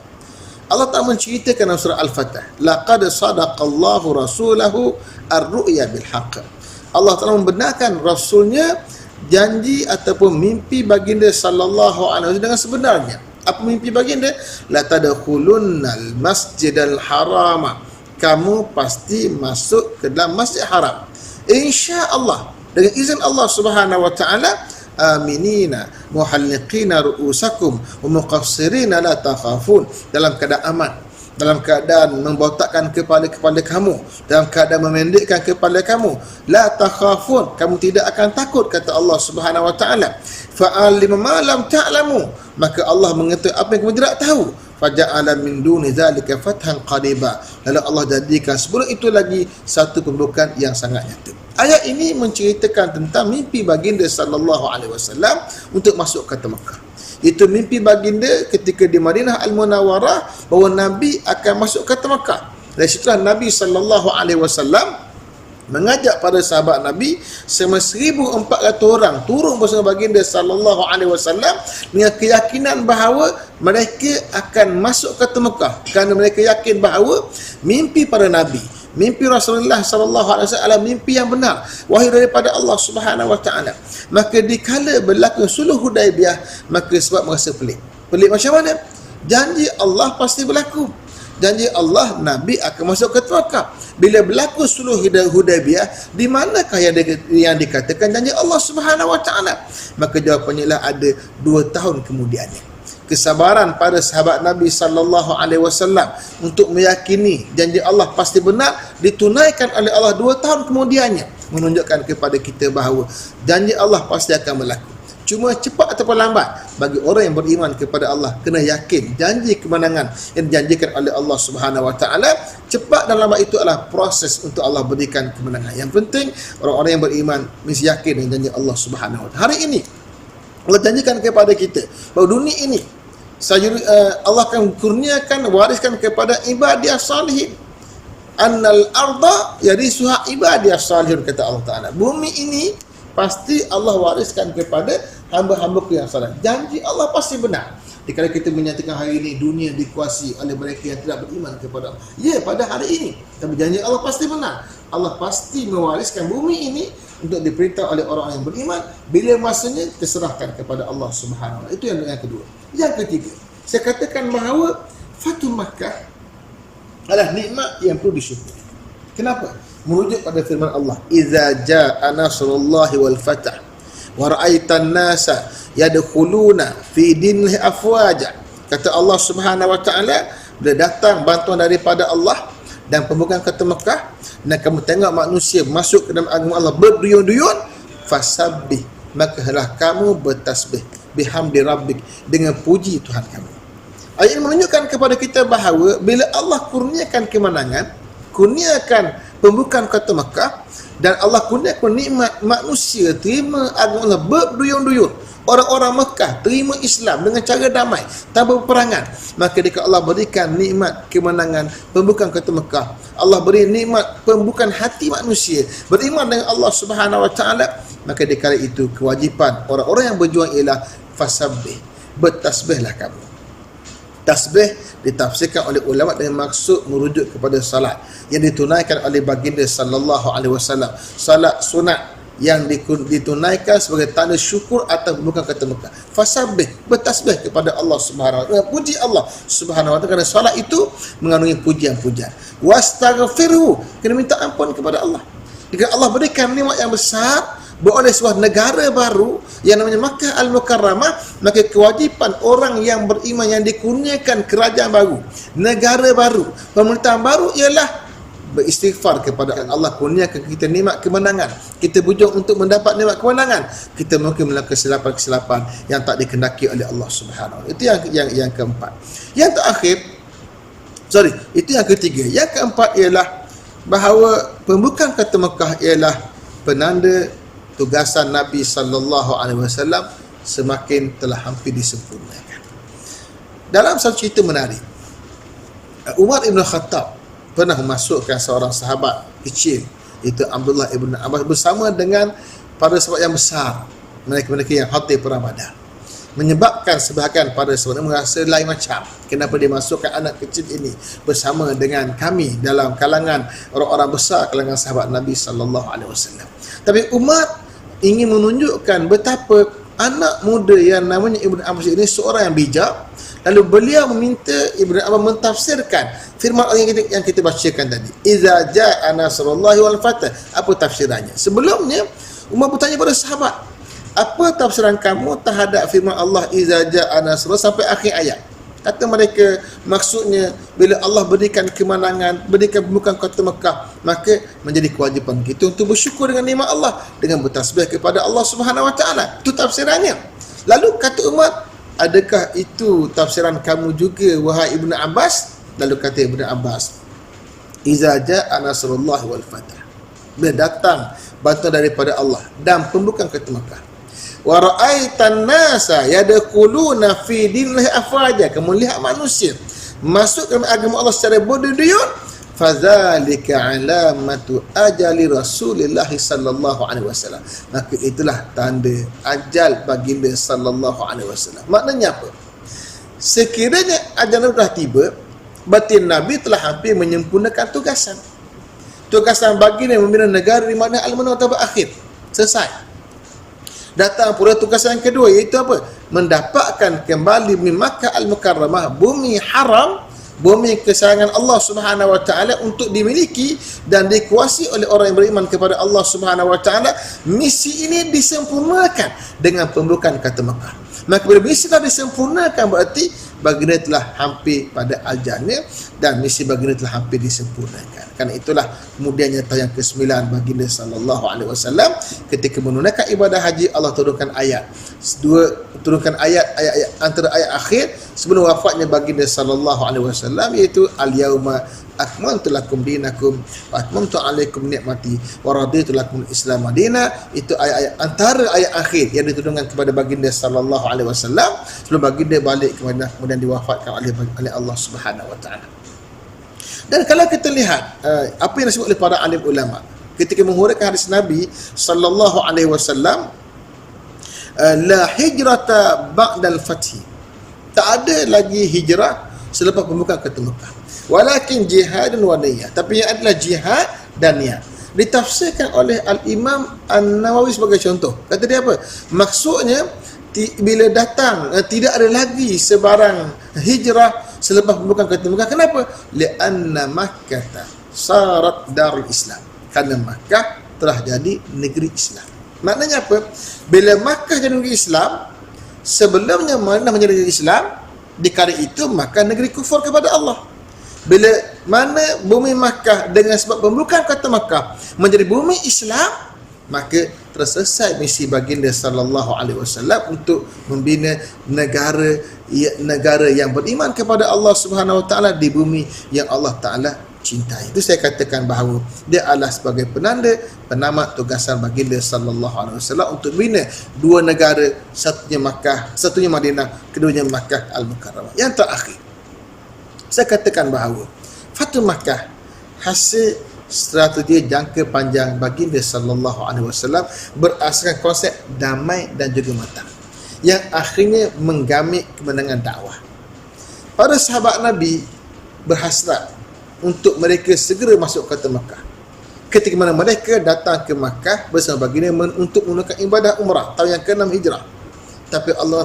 Speaker 3: Allah Ta'ala menceritakan dalam surah Al-Fatah, laqad sadaqallahu rasulahu ar-ru'ya bil haqq. Allah Ta'ala membenarkan rasulnya janji ataupun mimpi baginda sallallahu alaihi wasallam dengan sebenarnya. Apa mimpi baginda? La tadkhulunnal masjidal harama, kamu pasti masuk ke dalam masjid haram, insya-Allah, dengan izin Allah Subhanahu wa taala, aminina muhalliqina ru'usakum wa muqassirina la takhafun, dalam keadaan aman, dalam keadaan membotakkan kepala-kepala kamu, dalam keadaan memendekkan kepala kamu, la takhafun, kamu tidak akan takut, kata Allah Subhanahu wa taala. Fa'alim ma lam ta'lamu, maka Allah mengetahui apa yang kamu tidak tahu. Faja'ala min duni zalika fathan qariba, lalu Allah jadikan sebelum itu lagi satu pembukaan yang sangat nyata. Ayat ini menceritakan tentang mimpi baginda sallallahu alaihi wasallam untuk masuk ke Mekah. Itu mimpi baginda ketika di Madinah Al-Munawwarah bahawa Nabi akan masuk ke Mekah. Dari situlah Nabi SAW mengajak pada sahabat Nabi selama 1,400 orang turun bersama baginda SAW dengan keyakinan bahawa mereka akan masuk ke Mekah, kerana mereka yakin bahawa mimpi para Nabi, mimpi Rasulullah SAW, mimpi yang benar, wahyu daripada Allah Subhanahu Wa Taala. Maka dikala berlaku sulh Hudaibiyah, maka sebab merasa pelik. Pelik macam mana? Janji Allah pasti berlaku. Janji Allah Nabi akan masuk ke Mekah. Bila berlaku sulh Hudaibiyah, di manakah yang dikatakan janji Allah Subhanahu Wa Taala? Maka jawapannya lah ada 2 tahun kemudiannya. Kesabaran pada sahabat Nabi sallallahu alaihi wasallam untuk meyakini janji Allah pasti benar ditunaikan oleh Allah 2 tahun kemudiannya, menunjukkan kepada kita bahawa janji Allah pasti akan berlaku. Cuma cepat ataupun lambat, bagi orang yang beriman kepada Allah kena yakin janji kemenangan yang dijanjikan oleh Allah Subhanahu Wa Taala. Cepat dan lambat itu adalah proses untuk Allah berikan kemenangan. Yang penting orang-orang yang beriman mesti yakin dengan janji Allah Subhanahu Wa Taala. Hari ini Allah janjikan kepada kita bahawa dunia ini Allah akan kurniakan, wariskan kepada ibadiah salihin. Annal arda yarisuha ibadiah salihin, kata Allah Ta'ala. Bumi ini pasti Allah wariskan kepada hamba-hambaku yang saleh. Janji Allah pasti benar. Jika kita menyatakan hari ini dunia dikuasai oleh mereka yang tidak beriman kepada Allah, ya, pada hari ini, tapi janji Allah pasti benar. Allah pasti mewariskan bumi ini untuk diperintah oleh orang yang beriman. Bila masanya, terserahkan kepada Allah Subhanahu Wa Taala. Itu yang kedua. Yang ketiga, saya katakan bahawa Fatu Makkah adalah nikmat yang perlu disyukuri. Kenapa? Merujuk pada firman Allah, "Idza jaa nasrullahi wal fath wa ra'aitan nasa yadkhuluna fi dinihi afwaja." Kata Allah Subhanahu Wa Taala, bila datang bantuan daripada Allah dan pembukaan kota Mekah, dan kamu tengok manusia masuk ke dalam agama Allah berduyun-duyun, fasabbih, maka hendaklah kamu bertasbih bihamdi rabbik, dengan puji Tuhan kamu. Ayat ini menunjukkan kepada kita bahawa bila Allah kurniakan kemenangan, kurniakan pembukaan kota Mekah, dan Allah kurniakan nikmat manusia terima agama Allah berduyun-duyun, orang-orang Mekah terima Islam dengan cara damai, tanpa peperangan, maka jika Allah berikan nikmat kemenangan pembukaan kota Mekah, Allah beri nikmat pembukaan hati manusia beriman dengan Allah Subhanahu Wa Taala, maka di kala itu kewajipan orang-orang yang berjuang ialah fasabbih, bertasbihlah kamu. Tasbih ditafsirkan oleh ulama dengan maksud merujuk kepada salat yang ditunaikan oleh baginda sallallahu alaihi wasallam, salat sunat yang ditunaikan sebagai tanda syukur atas pembukaan kota Mekah. Fasabbih, bertasbih kepada Allah Subhanahu Wa Taala, puji Allah Subhanahu Wa Taala, kerana salat itu mengandungi pujian-pujian. Wastaghfirhu, kena minta ampun kepada Allah. Jika Allah berikan nikmat yang besar, beroleh sebuah negara baru yang namanya Makkah Al-Mukarramah, maka kewajipan orang yang beriman yang dikurniakan kerajaan baru, negara baru, pemerintahan baru ialah beristighfar kepada Allah. Kurniakan kita nikmat kemenangan, kita berjuang untuk mendapat nikmat kemenangan, kita mungkin melakukan kesilapan-kesilapan yang tak dikehendaki oleh Allah Subhanahu Wa Taala. Itu yang keempat. Yang terakhir, itu yang ketiga. Yang keempat ialah bahawa pembukaan kota Mekah ialah penanda tugasan Nabi sallallahu alaihi wasallam semakin telah hampir disempurnakan. Dalam satu cerita menarik, Umar Ibn Khattab pernah memasukkan seorang sahabat kecil, iaitu Abdullah Ibn Abbas, bersama dengan para sahabat yang besar, mereka-mereka yang hadir perang Badar. Menyebabkan sebahagian pada sahabat merasa lain macam, kenapa dia masukkan anak kecil ini bersama dengan kami dalam kalangan orang-orang besar, kalangan sahabat Nabi sallallahu alaihi wasallam. Tapi Umar ingin menunjukkan betapa anak muda yang namanya Ibn Abbas ini seorang yang bijak. Lalu beliau meminta Ibn Abbas mentafsirkan firman Allah yang kita bacakan tadi, "Idza jaa nasrullahi wal fath." Apa tafsirannya? Sebelumnya Umar bertanya pada sahabat, apa tafsiran kamu terhadap firman Allah "Idza jaa nasrullah" sampai akhir ayat? Kata mereka, maksudnya bila Allah berikan kemenangan, berikan pembukaan kota Mekah, maka menjadi kewajipan kita untuk bersyukur dengan nikmat Allah dengan bertasbih kepada Allah Subhanahu Wa Taala. Itu tafsirannya. Lalu kata Umar, adakah itu tafsiran kamu juga wahai Ibn Abbas? Lalu kata Ibn Abbas, "Iza jaa nasrullah wal fath." Bila datang bantuan daripada Allah dan pembukaan kota Mekah, wa ra'aitan nasa yadkhuluna fi dinillahi afwaja, kamu lihat manusia masuk dalam agama Allah secara berduyun, fadzalika alamatu ajali Rasulullah sallallahu alaihi wasallam, maka itulah tanda ajal baginda sallallahu alaihi wasallam. Maknanya apa? Sekiranya ajal dah tiba, berarti Nabi telah hampir menyempurnakan tugasan baginda membina negara di mana al-munawwarah akhir selesai. Datang pula tugasan yang kedua, iaitu apa? Mendapatkan kembali bumi Makkah al-Mukarramah, bumi haram, bumi kesayangan Allah Subhanahu wa taala, untuk dimiliki dan dikuasai oleh orang yang beriman kepada Allah Subhanahu wa taala. Misi ini disempurnakan dengan pembukaan kota Makkah. Maka bila misi telah disempurnakan, berarti baginda telah hampir pada ajalnya dan misi baginda telah hampir disempurnakan. Karena itulah kemudian nyata yang ke-9 baginda sallallahu alaihi wasallam ketika menunaikan ibadah haji, Allah turunkan ayat. Turunkan ayat antara ayat akhir sebelum wafatnya baginda sallallahu alaihi wasallam, iaitu al-yauma akmaltu lakum dinakum wa atmamtu alaikum nikmati wa raditu lakum al-islam madina. Itu ayat-ayat antara ayat akhir yang diturunkan kepada baginda sallallahu alaihi wasallam sebelum baginda balik ke Madinah, kemudian diwafatkan oleh Allah Subhanahu wa taala. Dan kalau kita lihat apa yang disebut oleh para alim ulama ketika menghuraikan hadis Nabi sallallahu alaihi wasallam, la hijrata ba'dal fathi, tak ada lagi hijrah selepas pembukaan kota Mekah, walakin jihad wa niyah, tapi yang adalah jihad dan niat. Ditafsirkan oleh Al-Imam An-Nawawi sebagai contoh. Kata dia apa? Maksudnya bila datang tidak ada lagi sebarang hijrah selepas pembukaan kota Mekah. Kenapa? Li'anna Makkah sarat darul Islam, kerana Makkah telah jadi negeri Islam. Maknanya apa? Bila Makkah jadi negeri Islam, sebelumnya Madinah menjadi negeri Islam, di kala itu Makkah negeri kufur kepada Allah. Bila mana bumi Makkah dengan sebab pembukaan kota Makkah menjadi bumi Islam, maka terselesai misi baginda sallallahu alaihi wasallam untuk membina negara yang beriman kepada Allah Subhanahu wa taala di bumi yang Allah taala cintai. Itu saya katakan bahawa dia adalah sebagai penanda penamat tugasan baginda sallallahu alaihi wasallam untuk bina dua negara, satunya Makkah, satunya Madinah, keduanya Makkah al-Mukarramah. Yang terakhir, saya katakan bahawa Fathu Makkah hasil strategi jangka panjang baginda sallallahu alaihi wasallam berasaskan konsep damai dan juga matang yang akhirnya menggamit kemenangan dakwah. Para sahabat Nabi berhasrat untuk mereka segera masuk kota Makkah. Ketika mana mereka datang ke Makkah bersama baginda untuk menunaikan ibadah umrah tahun yang ke-6 hijrah. Tapi Allah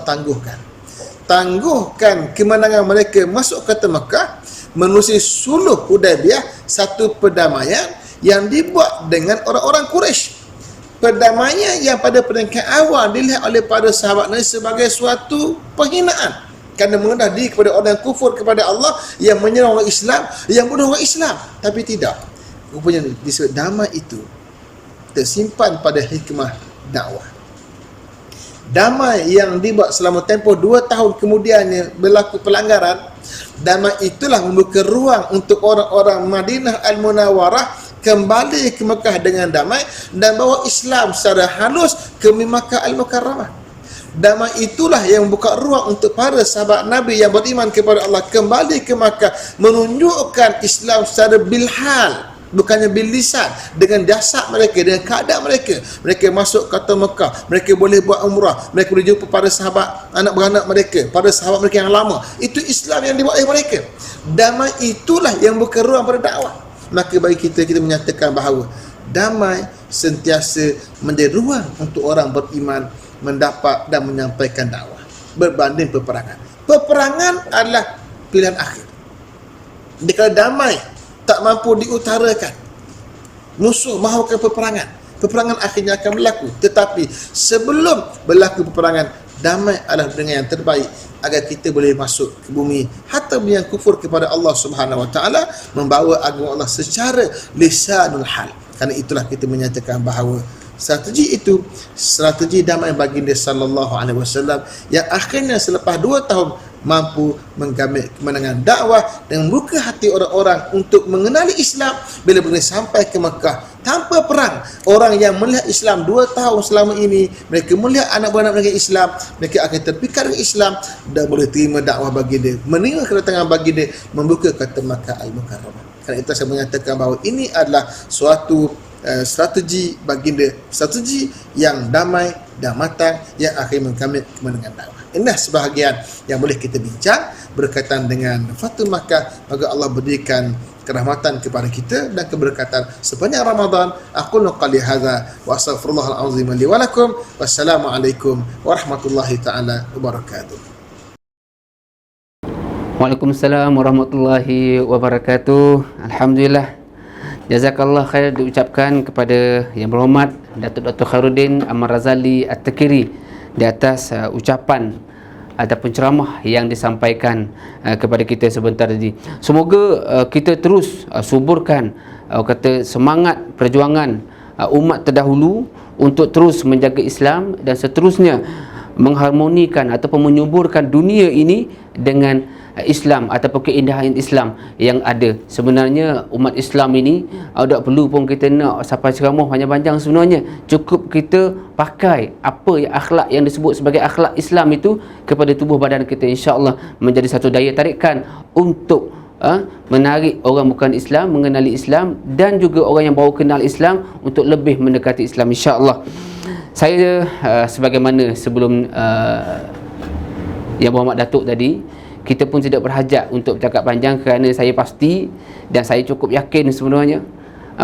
Speaker 3: tangguhkan kemenangan mereka masuk kota Makkah menerusi sulh Hudaybiyah, satu perdamaian yang dibuat dengan orang-orang Quraisy. Perdamaian yang pada peringkat awal dilihat oleh para sahabat Nabi sebagai suatu penghinaan, kerana mengendah diri kepada orang yang kufur kepada Allah, yang menyerang orang Islam, yang bunuh orang Islam. Tapi tidak, rupanya disebut damai itu tersimpan pada hikmah dakwah. Damai yang dibuat selama tempoh 2 tahun kemudiannya berlaku pelanggaran, damai itulah membuka ruang untuk orang-orang Madinah Al-Munawwarah kembali ke Mekah dengan damai dan bawa Islam secara halus ke Makkah Al-Mukarramah. Damai itulah yang membuka ruang untuk para sahabat Nabi yang beriman kepada Allah kembali ke Makkah, menunjukkan Islam secara bilhal, bukannya bil lisan, dengan jasad mereka, dengan keadaan mereka. Mereka masuk kota Mekah, mereka boleh buat umrah, mereka boleh jumpa para sahabat anak beranak mereka, para sahabat mereka yang lama. Itu Islam yang dibuat oleh mereka. Damai itulah yang buka ruang pada dakwah. Maka bagi kita menyatakan bahawa damai sentiasa menjadi ruang untuk orang beriman mendapat dan menyampaikan dakwah berbanding peperangan. Peperangan adalah pilihan akhir. Jika damai tak mampu diutarakan, musuh mahukan peperangan akhirnya akan berlaku. Tetapi sebelum berlaku peperangan, damai adalah dengan yang terbaik agar kita boleh masuk ke bumi hatta yang kufur kepada Allah Subhanahu wa taala, membawa agama Allah secara lisanul hal. Karena itulah kita menyatakan bahawa strategi itu, strategi damai baginda sallallahu alaihi wasallam yang akhirnya selepas 2 tahun mampu menggamit kemenangan dakwah dan membuka hati orang-orang untuk mengenali Islam. Bila boleh sampai ke Mekah tanpa perang, orang yang melihat Islam 2 tahun selama ini, mereka melihat anak beranak mereka Islam, mereka akan terpikat dengan Islam dan boleh terima dakwah baginda, menerima kedatangan baginda, membuka kata Makkah Al-Mukarramah. Kerana itu saya menyatakan bahawa ini adalah suatu strategi baginda, strategi yang damai dan matang yang akan mengkamit kemenangan dakwah. Inilah sebahagian yang boleh kita bincang berkaitan dengan Fathu Makkah. Maka Allah berikan kerahmatan kepada kita dan keberkatan sepanjang Ramadan. Aku qali hadza wa astaghfirullahal azim li wa lakum. Wassalamualaikum warahmatullahi taala wabarakatuh.
Speaker 1: Waalaikumsalam warahmatullahi wabarakatuh. Alhamdulillah. Jazakallah khair diucapkan kepada Yang Berhormat Datuk Dr. Khairuddin Ahmad Razali At-Takiri di atas ucapan ataupun ceramah yang disampaikan kepada kita sebentar tadi. Semoga kita terus suburkan kata semangat perjuangan umat terdahulu untuk terus menjaga Islam dan seterusnya mengharmonikan ataupun menyuburkan dunia ini dengan Islam ataupun keindahan Islam yang ada. Sebenarnya umat Islam ini tak perlu pun kita nak sampai ceramah panjang-panjang. Sebenarnya cukup kita pakai apa yang akhlak yang disebut sebagai akhlak Islam itu kepada tubuh badan kita, insya-Allah menjadi satu daya tarikan untuk menarik orang bukan Islam mengenali Islam dan juga orang yang baru kenal Islam untuk lebih mendekati Islam, insya-Allah. Saya sebagaimana sebelum Yang Berhormat Datuk tadi, kita pun tidak berhajat untuk bercakap panjang kerana saya pasti dan saya cukup yakin sebenarnya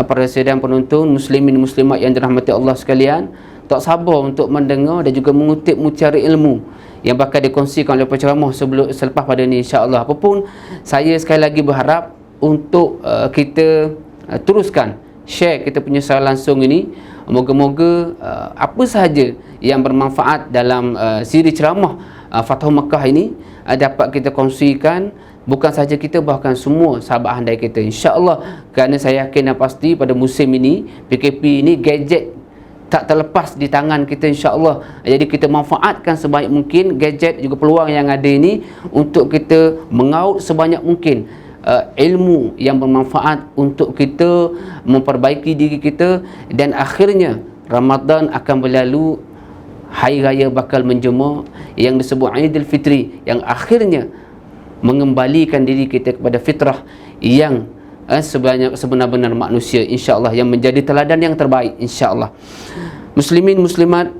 Speaker 1: para sidang penonton muslimin muslimat yang dirahmati Allah sekalian tak sabar untuk mendengar dan juga mengutip mutiara ilmu yang bakal dikongsikan oleh penceramah selepas pada ini, insya-Allah. Apapun, saya sekali lagi berharap untuk kita teruskan share kita punya secara langsung ini. Moga-moga apa sahaja yang bermanfaat dalam siri ceramah Fathu Makkah ini dapat kita kongsikan, bukan sahaja kita, bahkan semua sahabat handai kita, insya-Allah. Kerana saya yakin dan pasti pada musim ini PKP ini gadget tak terlepas di tangan kita, insya-Allah. Jadi kita manfaatkan sebanyak mungkin gadget juga peluang yang ada ini untuk kita mengaut sebanyak mungkin ilmu yang bermanfaat untuk kita memperbaiki diri kita, dan akhirnya Ramadan akan berlalu, hari raya bakal menjema yang disebut Aidil Fitri, yang akhirnya mengembalikan diri kita kepada fitrah yang sebenar-benar manusia, insya-Allah, yang menjadi teladan yang terbaik, insya-Allah. Muslimin muslimat,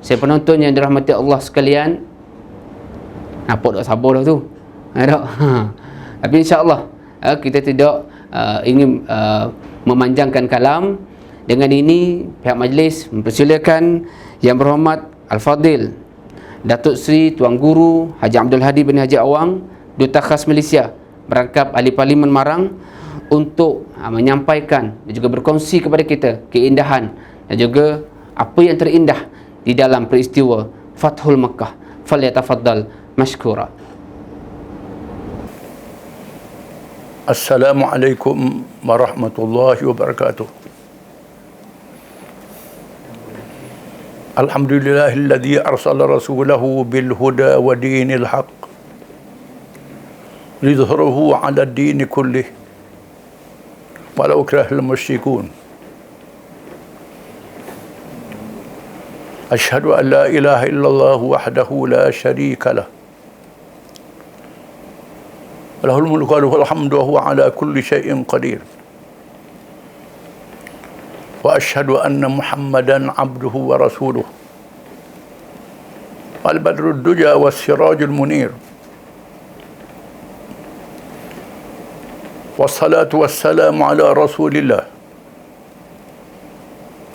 Speaker 1: saya penonton yang dirahmati Allah sekalian, apa tak sabar dah tu. Tak. Tapi insya-Allah kita tidak ingin memanjangkan kalam. Dengan ini pihak majlis mempersilakan Yang Berhormat Al-Fadil Datuk Seri Tuan Guru Haji Abdul Hadi bin Haji Awang, Duta Khas Malaysia Merangkap Ahli Parlimen Marang, untuk menyampaikan dan juga berkongsi kepada kita keindahan dan juga apa yang terindah di dalam peristiwa Fathul Makkah. Falyatafaddal mashkura.
Speaker 4: Assalamualaikum warahmatullahi wabarakatuh. Alhamdulillahilladzi arsala rasulahu bil huda wa dinil haqq lidhhirahu 'ala ad-din kullih walau karahal musyrikun. Asyhadu an la ilaha illallah wahdahu la syarika lah. Lahul mulku wa lahul hamdu wa huwa 'ala kulli syai'in qadir. Wa asyhadu anna Muhammadan 'abduhu wa rasuluh. Al-badrud duja was-sirajul munir. Wassalatu wassalamu ala Rasulillah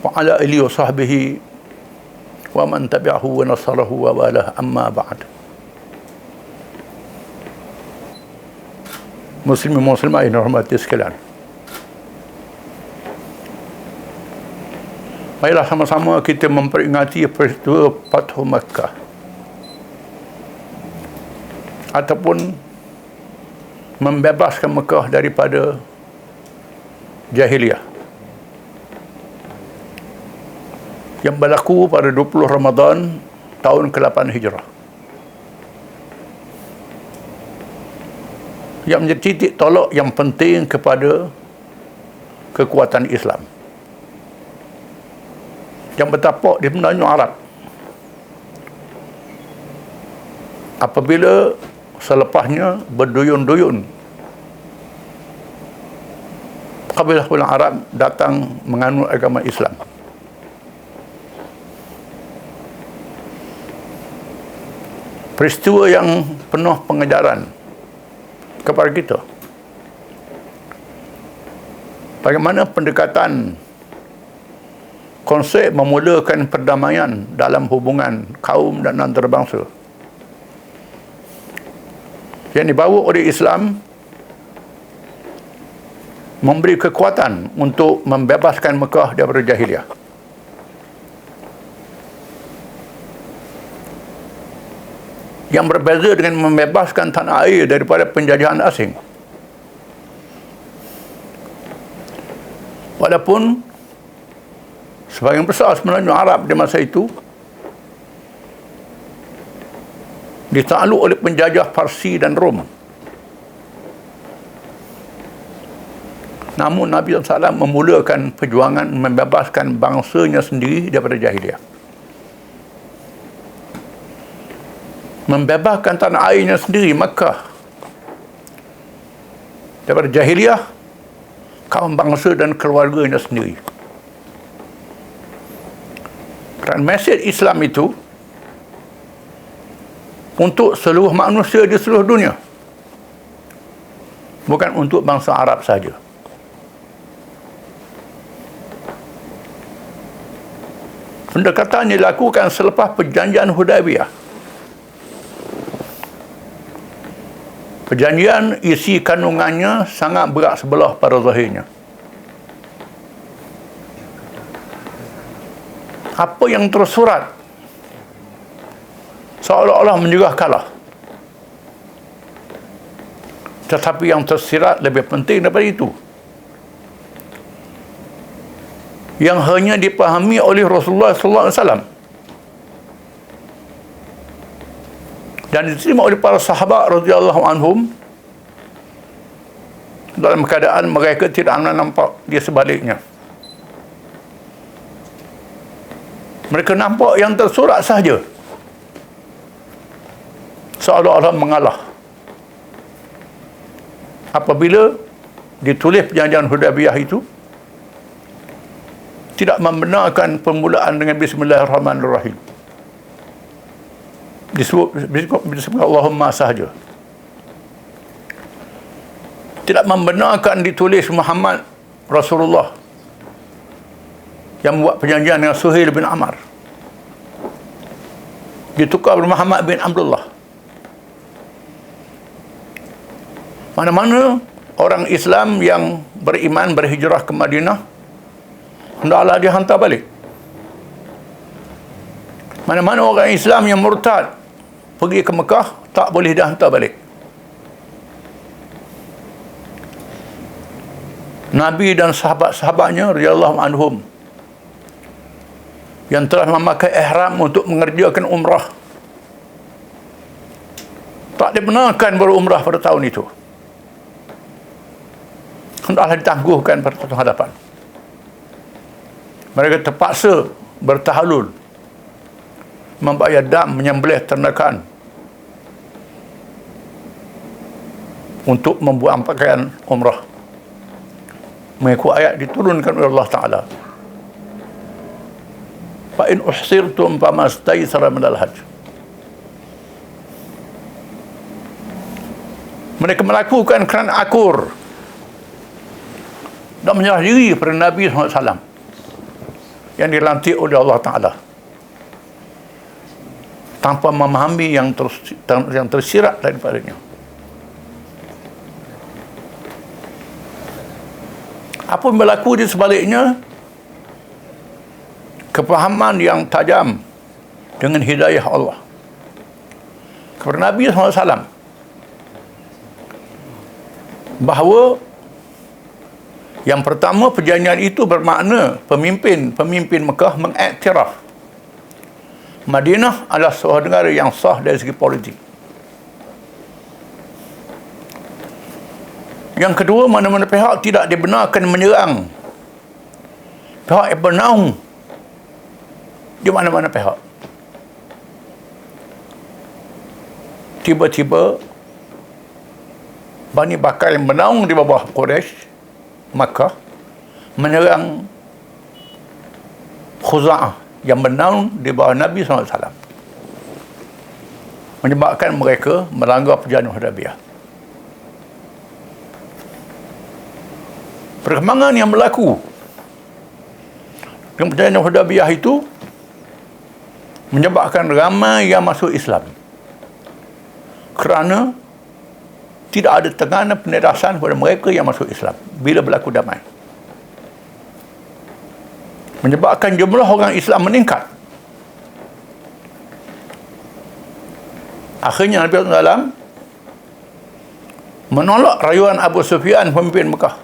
Speaker 4: wa ala alihi wa sahbihi wa man tabi'ahu wa nasarahu wa walah, amma ba'd. Muslimin muslimat yang dirahmati sekalian, marilah sama-sama kita memperingati peristiwa Fathu Makkah ataupun membebaskan Mekah daripada jahiliyah yang berlaku pada 20 Ramadan tahun ke-8 Hijrah, yang menjadi titik tolak yang penting kepada kekuatan Islam. yang bertapak di Melayu Arab. Apabila selepasnya berduyun-duyun kabilah Arab datang menganut agama Islam. Peristiwa yang penuh pengejaran kepada kita. Bagaimana pendekatan konsep memulakan perdamaian dalam hubungan kaum dan antarabangsa yang dibawa oleh Islam memberi kekuatan untuk membebaskan Mekah daripada jahiliah. Yang berbeza dengan membebaskan tanah air daripada penjajahan asing. Walaupun sebahagian besar semenanjung Arab di masa itu ditakluk oleh penjajah Parsi dan Rom. Namun Nabi SAW memulakan perjuangan membebaskan bangsanya sendiri daripada jahiliah. Membebaskan tanah airnya sendiri, Makkah, daripada jahiliah, kaum bangsa dan keluarganya sendiri. Kerana mesej Islam itu untuk seluruh manusia di seluruh dunia, bukan untuk bangsa Arab saja. Pendekatan dilakukan selepas perjanjian Hudaybiyah. Perjanjian isi kandungannya sangat berat sebelah pada zahirnya. Apa yang tersurat seolah-olah menyerah kalah. Tetapi yang tersirat lebih penting daripada itu, yang hanya dipahami oleh Rasulullah SAW dan diterima oleh para sahabat radhiyallahu anhum dalam keadaan mereka tidak nampak di sebaliknya. Mereka nampak yang tersurat sahaja, seolah-olah mengalah. Apabila ditulis perjanjian Hudaybiyah itu, tidak membenarkan permulaan dengan Bismillahirrahmanirrahim. Disebut Allahumma sahaja. Tidak membenarkan ditulis Muhammad Rasulullah yang buat perjanjian dengan Suhail bin Amr. Ditukar Muhammad bin Abdullah. Mana-mana orang Islam yang beriman berhijrah ke Madinah, hendaklah dihantar balik. Mana-mana orang Islam yang murtad pergi ke Mekah, tak boleh dihantar balik. Nabi dan sahabat-sahabatnya radhiyallahu anhum yang telah memakai ihram untuk mengerjakan umrah, tak dibenarkan berumrah pada tahun itu. Hendaklah ditangguhkan pada satu hadapan. Mereka terpaksa bertahalul, membayar dam, menyembelih ternakan untuk membuang pakaian umrah. Mengikut ayat diturunkan oleh Allah Ta'ala. Fa in uhsirtum famastaysara minal hajj. Mereka melakukan kerana akur dan menyerah diri pada Nabi SAW yang dilantik oleh Allah Ta'ala, tanpa memahami yang tersirat daripadanya. Apa yang berlaku di sebaliknya? Kefahaman yang tajam dengan hidayah Allah kepada Nabi SAW bahawa yang pertama, perjanjian itu bermakna pemimpin Mekah mengiktiraf Madinah adalah sebuah negara yang sah dari segi politik. Yang kedua, mana-mana pihak tidak dibenarkan menyerang pihak yang bernaung di mana-mana pihak. Tiba-tiba Bani Bakar yang menaung di bawah Quraisy Makkah menyerang Khuza'ah yang menaung di bawah Nabi SAW, menyebabkan mereka melanggar perjanjian Hudaybiyah. Perkembangan yang berlaku dalam perjanjian Hudaybiyah itu menyebabkan ramai yang masuk Islam, kerana tidak ada tekanan penindasan kepada mereka yang masuk Islam bila berlaku damai. Menyebabkan jumlah orang Islam meningkat. Akhirnya Nabi SAW menolak rayuan Abu Sufyan, pemimpin Mekah,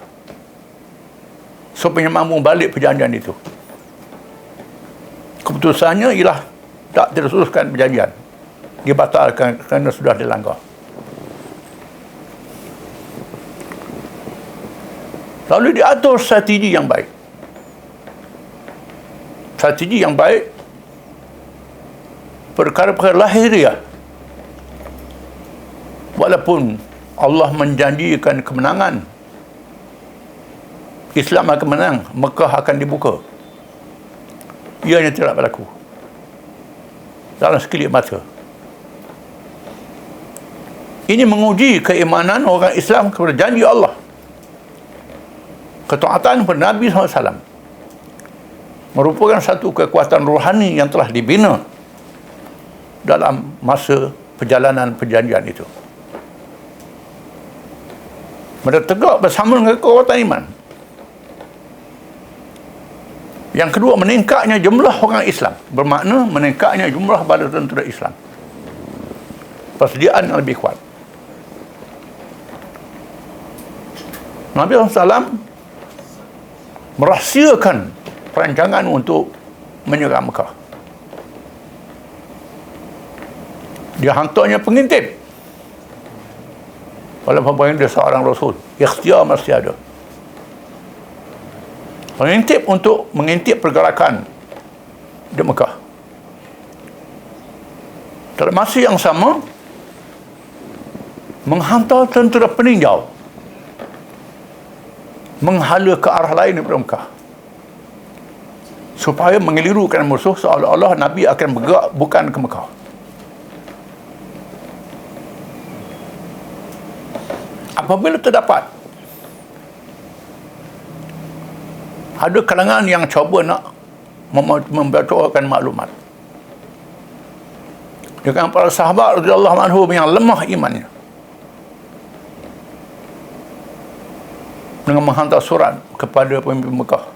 Speaker 4: supaya mampu balik perjanjian itu. Keputusannya ialah tak diteruskan perjanjian, dibatalkan kerana sudah dilanggar. Lalu diatur strategi yang baik. Strategi yang baik, perkara-perkara lahiriah. Walaupun Allah menjanjikan kemenangan, Islam akan menang, Mekah akan dibuka, ianya tidak berlaku dalam sekelip mata. Ini menguji keimanan orang Islam kepada janji Allah, ketaatan kepada Nabi SAW, merupakan satu kekuatan rohani yang telah dibina dalam masa perjalanan perjanjian itu. Mereka tegak bersama dengan kekuatan iman. Yang kedua, meningkatnya jumlah orang Islam, bermakna meningkatnya jumlah bala tentera Islam, persediaan yang lebih kuat. Nabi SAW merahsiakan perancangan untuk menyerang Mekah. Dia hantarnya pengintip. Walaupun dia seorang Rasul, ikhtiar masih ada. Pengintip untuk mengintip pergerakan di Mekah. Dalam masa yang sama, menghantar tentera peninjau menghala ke arah lain daripada Mekah, supaya mengelirukan musuh seolah-olah Nabi akan bergerak bukan ke Mekah. Apabila terdapat ada kalangan yang cuba nak membocorkan maklumat dengan para sahabat radhiyallahu anhum yang lemah imannya, dengan menghantar surat kepada pemimpin Mekah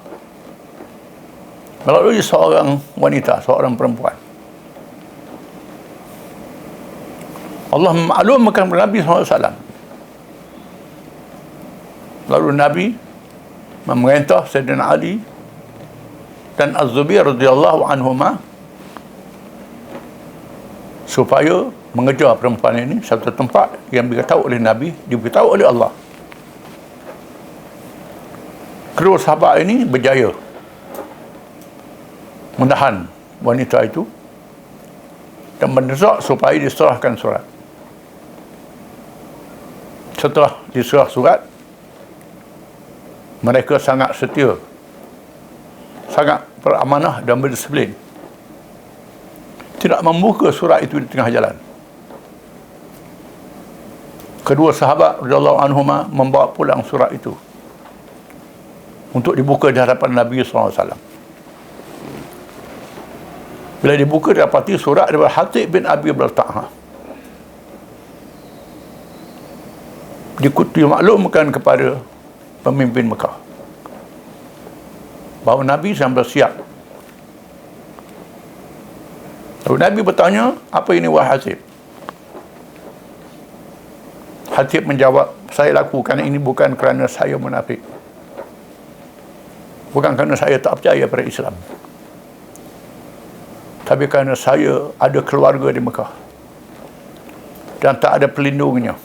Speaker 4: melalui seorang wanita, seorang perempuan. Allah memaklumkan kepada Nabi SAW. Lalu Nabi memerintah Sayyidina Ali dan Az-Zubair radhiyallahu anhuma supaya mengejar perempuan ini satu tempat yang diberitahu oleh Nabi, diberitahu oleh Allah. Kedua sahabat ini berjaya menahan wanita itu dan mendesak supaya diserahkan surat. Setelah diserah surat, mereka sangat setia, sangat beramanah dan berdisiplin, tidak membuka surat itu di tengah jalan. Kedua sahabat radhiyallahu anhuma membawa pulang surat itu untuk dibuka di hadapan Nabi SAW. Bila dibuka, didapati surat daripada Hatib bin Abi Balta'ah. Dimaklumkan kepada pemimpin Mekah bahawa Nabi sambil siap. Lalu Nabi bertanya, apa ini wahai Hatib? Hatib menjawab, saya lakukan ini bukan kerana saya munafik, bukan kerana saya tak percaya pada Islam, tapi kerana saya ada keluarga di Mekah dan tak ada pelindungnya.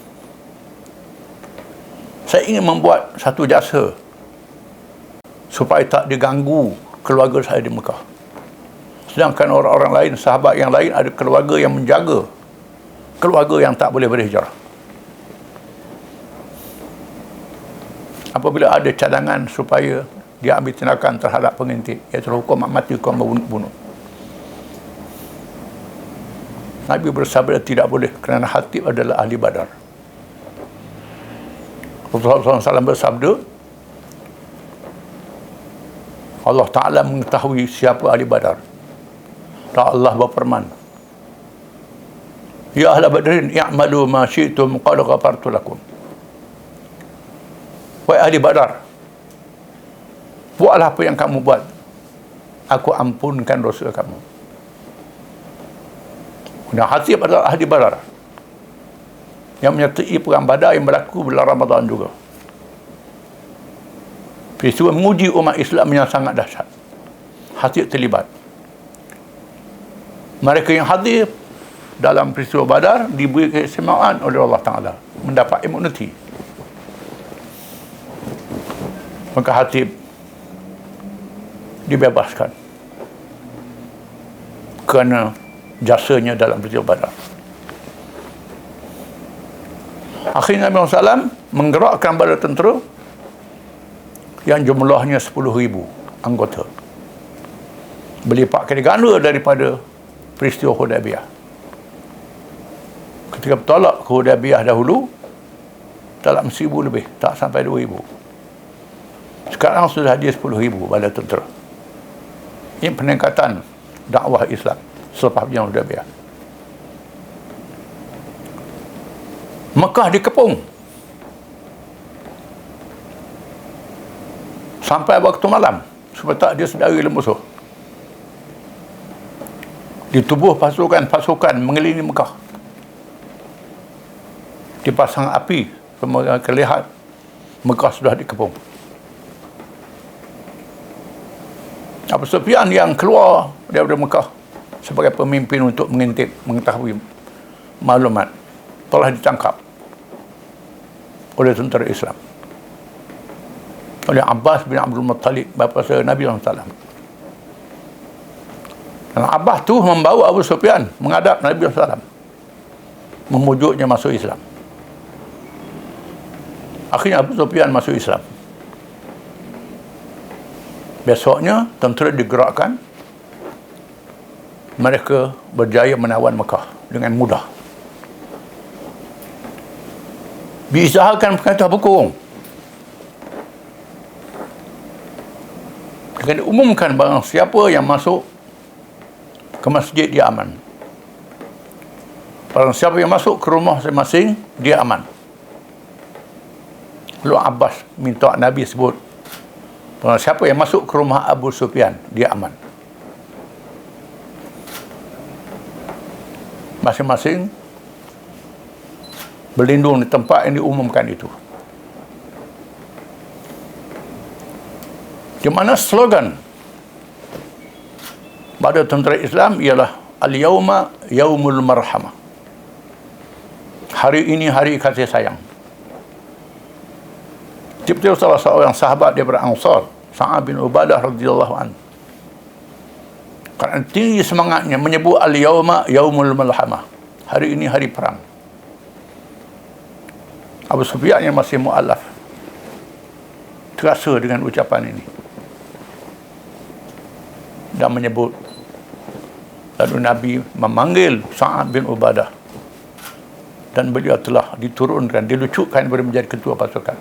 Speaker 4: Saya ingin membuat satu jasa supaya tak diganggu keluarga saya di Mekah. Sedangkan orang-orang lain, sahabat yang lain, ada keluarga yang menjaga keluarga yang tak boleh berhijrah. Apabila ada cadangan supaya dia ambil tindakan terhadap pengintip, iaitu hukum mati, hukum bunuh, Nabi bersabda tidak boleh, kerana Hatib adalah ahli Badar. Rasulullah SAW bersabda, Allah Ta'ala mengetahui siapa ahli Badar. Dan Allah berfirman, Ya ahla Badrin, i'malu ma syi'tum qad ghafartu lakum. Wahai ahli Badar, buatlah apa yang kamu buat, aku ampunkan dosa kamu. Dan Hatib adalah ahli Badar, yang menyertai perang Badar yang berlaku bulan Ramadan juga. Peristiwa menguji umat Islam yang sangat dahsyat. Hatib terlibat. Mereka yang hadir dalam peristiwa Badar diberi keistimewaan oleh Allah Ta'ala, mendapat imuniti. Maka Hatib dibebaskan kerana jasanya dalam peristiwa Badar. Akhirnya Nabi SAW menggerakkan bala tentera yang jumlahnya 10,000 anggota, berlipat kali ganda daripada peristiwa Hudaybiyah. Ketika bertolak ke Hudaybiyah dahulu, dalam 1,000 lebih, tak sampai 2,000. Sekarang sudah ada 10,000 bala tentera. Ini peningkatan dakwah Islam selepas perjanjian Hudaybiyah. Mekah dikepung sampai waktu malam supaya tak dia sedari oleh musuh. Ditubuh pasukan-pasukan mengelilingi Mekah, dipasang api supaya terlihat Mekah sudah dikepung. Abu Sufyan yang keluar daripada Mekah sebagai pemimpin untuk mengintip, mengetahui maklumat, telah ditangkap oleh tentera Islam, oleh Abbas bin Abdul Muttalib, bapa saudara Nabi SAW. Dan Abbas tu membawa Abu Sufyan menghadap Nabi SAW, memujuknya masuk Islam. Akhirnya Abu Sufyan masuk Islam. Besoknya tentera digerakkan, mereka berjaya menawan Mekah dengan mudah. Diusahakan perkata berkurung. Akan diumumkan barang siapa yang masuk ke masjid dia aman. Barang siapa yang masuk ke rumah masing-masing dia aman. Lalu Abbas minta Nabi sebut, barang siapa yang masuk ke rumah Abu Sufyan dia aman. Masing-masing berlindung di tempat yang diumumkan itu. Di mana slogan pada tentera Islam ialah Al-Yawma Yawmul Marhamah. Hari ini hari kasih sayang. Tiba-tiba salah seorang sahabat daripada Ansar, Sa'ad bin Ubadah radhiyallahu anhu, kerana tinggi semangatnya menyebut Al-Yawma Yawmul Malhamah, hari ini hari perang. Abu Sufyan yang masih mu'alaf terasa dengan ucapan ini dan menyebut. Lalu Nabi memanggil Sa'ad bin Ubadah dan beliau telah diturunkan, dilucutkan kepada menjadi ketua pasukan,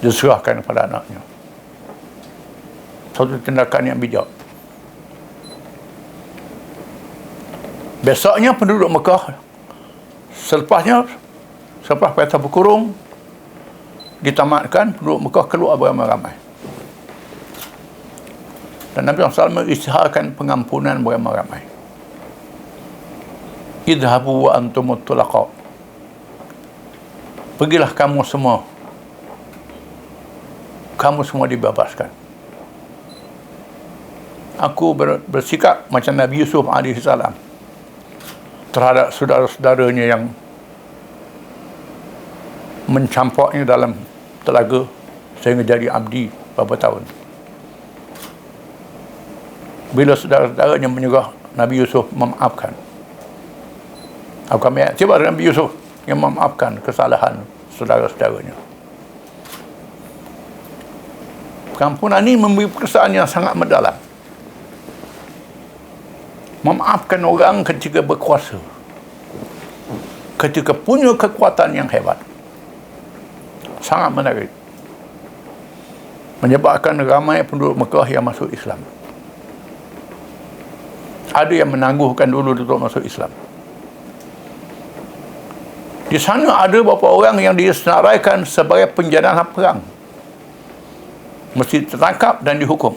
Speaker 4: diserahkan kepada anaknya. Satu tindakan yang bijak. Besoknya penduduk Mekah selepas pesta berkurung ditamatkan, penduduk Mekah keluar beramai-ramai. Dan Nabi SAW mengisytiharkan pengampunan beramai-ramai. Idhabu wa antumut tulaqa. Pergilah kamu semua dibebaskan. Aku bersikap macam Nabi Yusuf AS terhadap saudara-saudaranya yang mencampaknya dalam telaga sehingga jadi abdi beberapa tahun. bila saudara-saudaranya menyerah, Nabi Yusuf memaafkan. Siapa Nabi Yusuf yang memaafkan kesalahan saudara-saudaranya? Pengampunan ini memberi perasaan yang sangat mendalam. Memaafkan orang ketika berkuasa, ketika punya kekuatan yang hebat, sangat menarik. Menyebabkan ramai penduduk Mekah yang masuk Islam. Ada yang menangguhkan dulu untuk masuk Islam. Di sana ada beberapa orang yang disenaraikan sebagai penjana perang, mesti tertangkap dan dihukum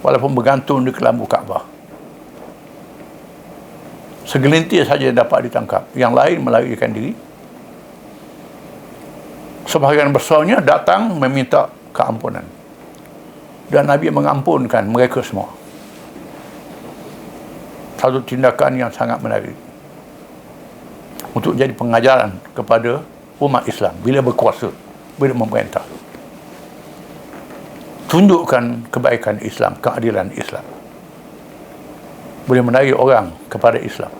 Speaker 4: walaupun bergantung di kelambu Kaabah. Segelintir saja dapat ditangkap, yang lain melarikan diri. Sebahagian besarnya datang meminta keampunan, dan Nabi mengampunkan mereka semua. Satu tindakan yang sangat menarik untuk jadi pengajaran kepada umat Islam bila berkuasa, bila memerintah. Tunjukkan kebaikan Islam, keadilan Islam, boleh menarik orang kepada Islam.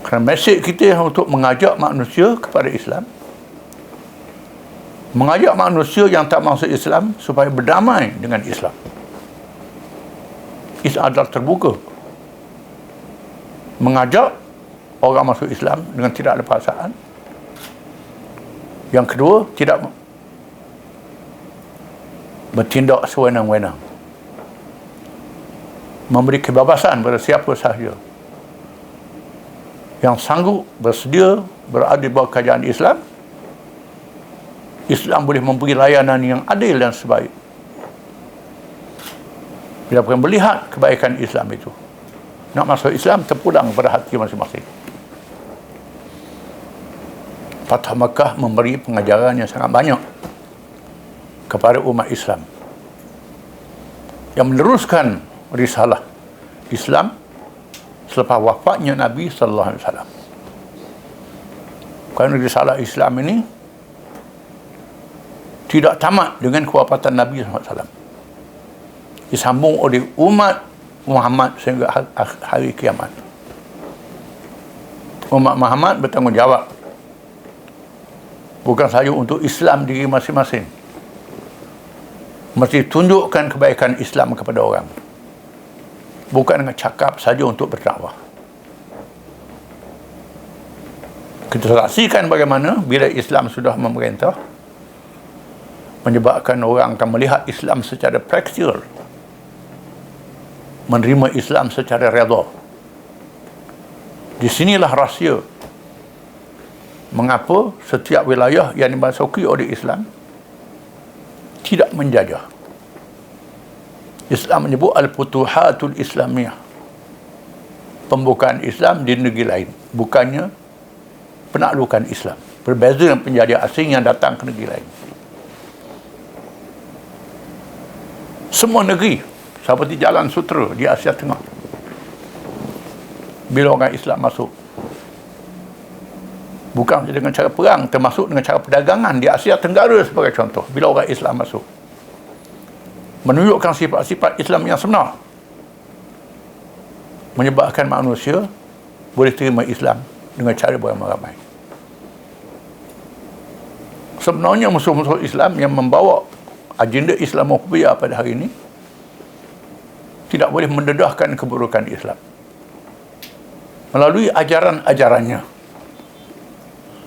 Speaker 4: Kerana mesej kita untuk mengajak manusia kepada Islam, mengajak manusia yang tak masuk Islam supaya berdamai dengan Islam. Islam adalah terbuka. Mengajak orang masuk Islam dengan tidak ada paksaan. Yang kedua, tidak bertindak sewenang-wenang. Memberi kebebasan kepada siapa sahaja yang sanggup bersedia berada di bawah kerajaan Islam. Islam boleh memberi layanan yang adil dan sebaik. Bila orang melihat kebaikan Islam itu, nak masuk Islam terpulang pada hati masing-masing. Fatah Makkah memberi pengajaran yang sangat banyak kepada umat Islam yang meneruskan risalah Islam selepas wafatnya Nabi sallallahu alaihi wasallam. Kerana risalah Islam ini tidak tamat dengan kewafatan Nabi sallallahu alaihi wasallam. Disambung oleh umat Muhammad sehingga hari kiamat. Umat Muhammad bertanggungjawab bukan sahaja untuk Islam diri masing-masing, mesti tunjukkan kebaikan Islam kepada orang, bukan dengan cakap saja untuk berdakwah. Kita saksikan bagaimana bila Islam sudah memerintah, menyebabkan orang akan melihat Islam secara praktikal, menerima Islam secara redha. Di sinilah rahsia mengapa setiap wilayah yang dimasuki oleh Islam tidak menjajah. Islam menyebut al-futuhatul islamiyah, pembukaan Islam di negeri lain, bukannya penaklukan Islam. Berbeza dengan penjajah asing yang datang ke negeri lain. Semua negeri seperti Jalan Sutera di Asia Tengah, bila orang Islam masuk, bukan dengan cara perang, termasuk dengan cara perdagangan di Asia Tenggara sebagai contoh, bila orang Islam masuk, menunjukkan sifat-sifat Islam yang sebenar, menyebabkan manusia boleh terima Islam dengan cara beramai-ramai. Sebenarnya musuh-musuh Islam yang membawa agenda Islamophobia pada hari ini tidak boleh mendedahkan keburukan Islam melalui ajaran-ajarannya.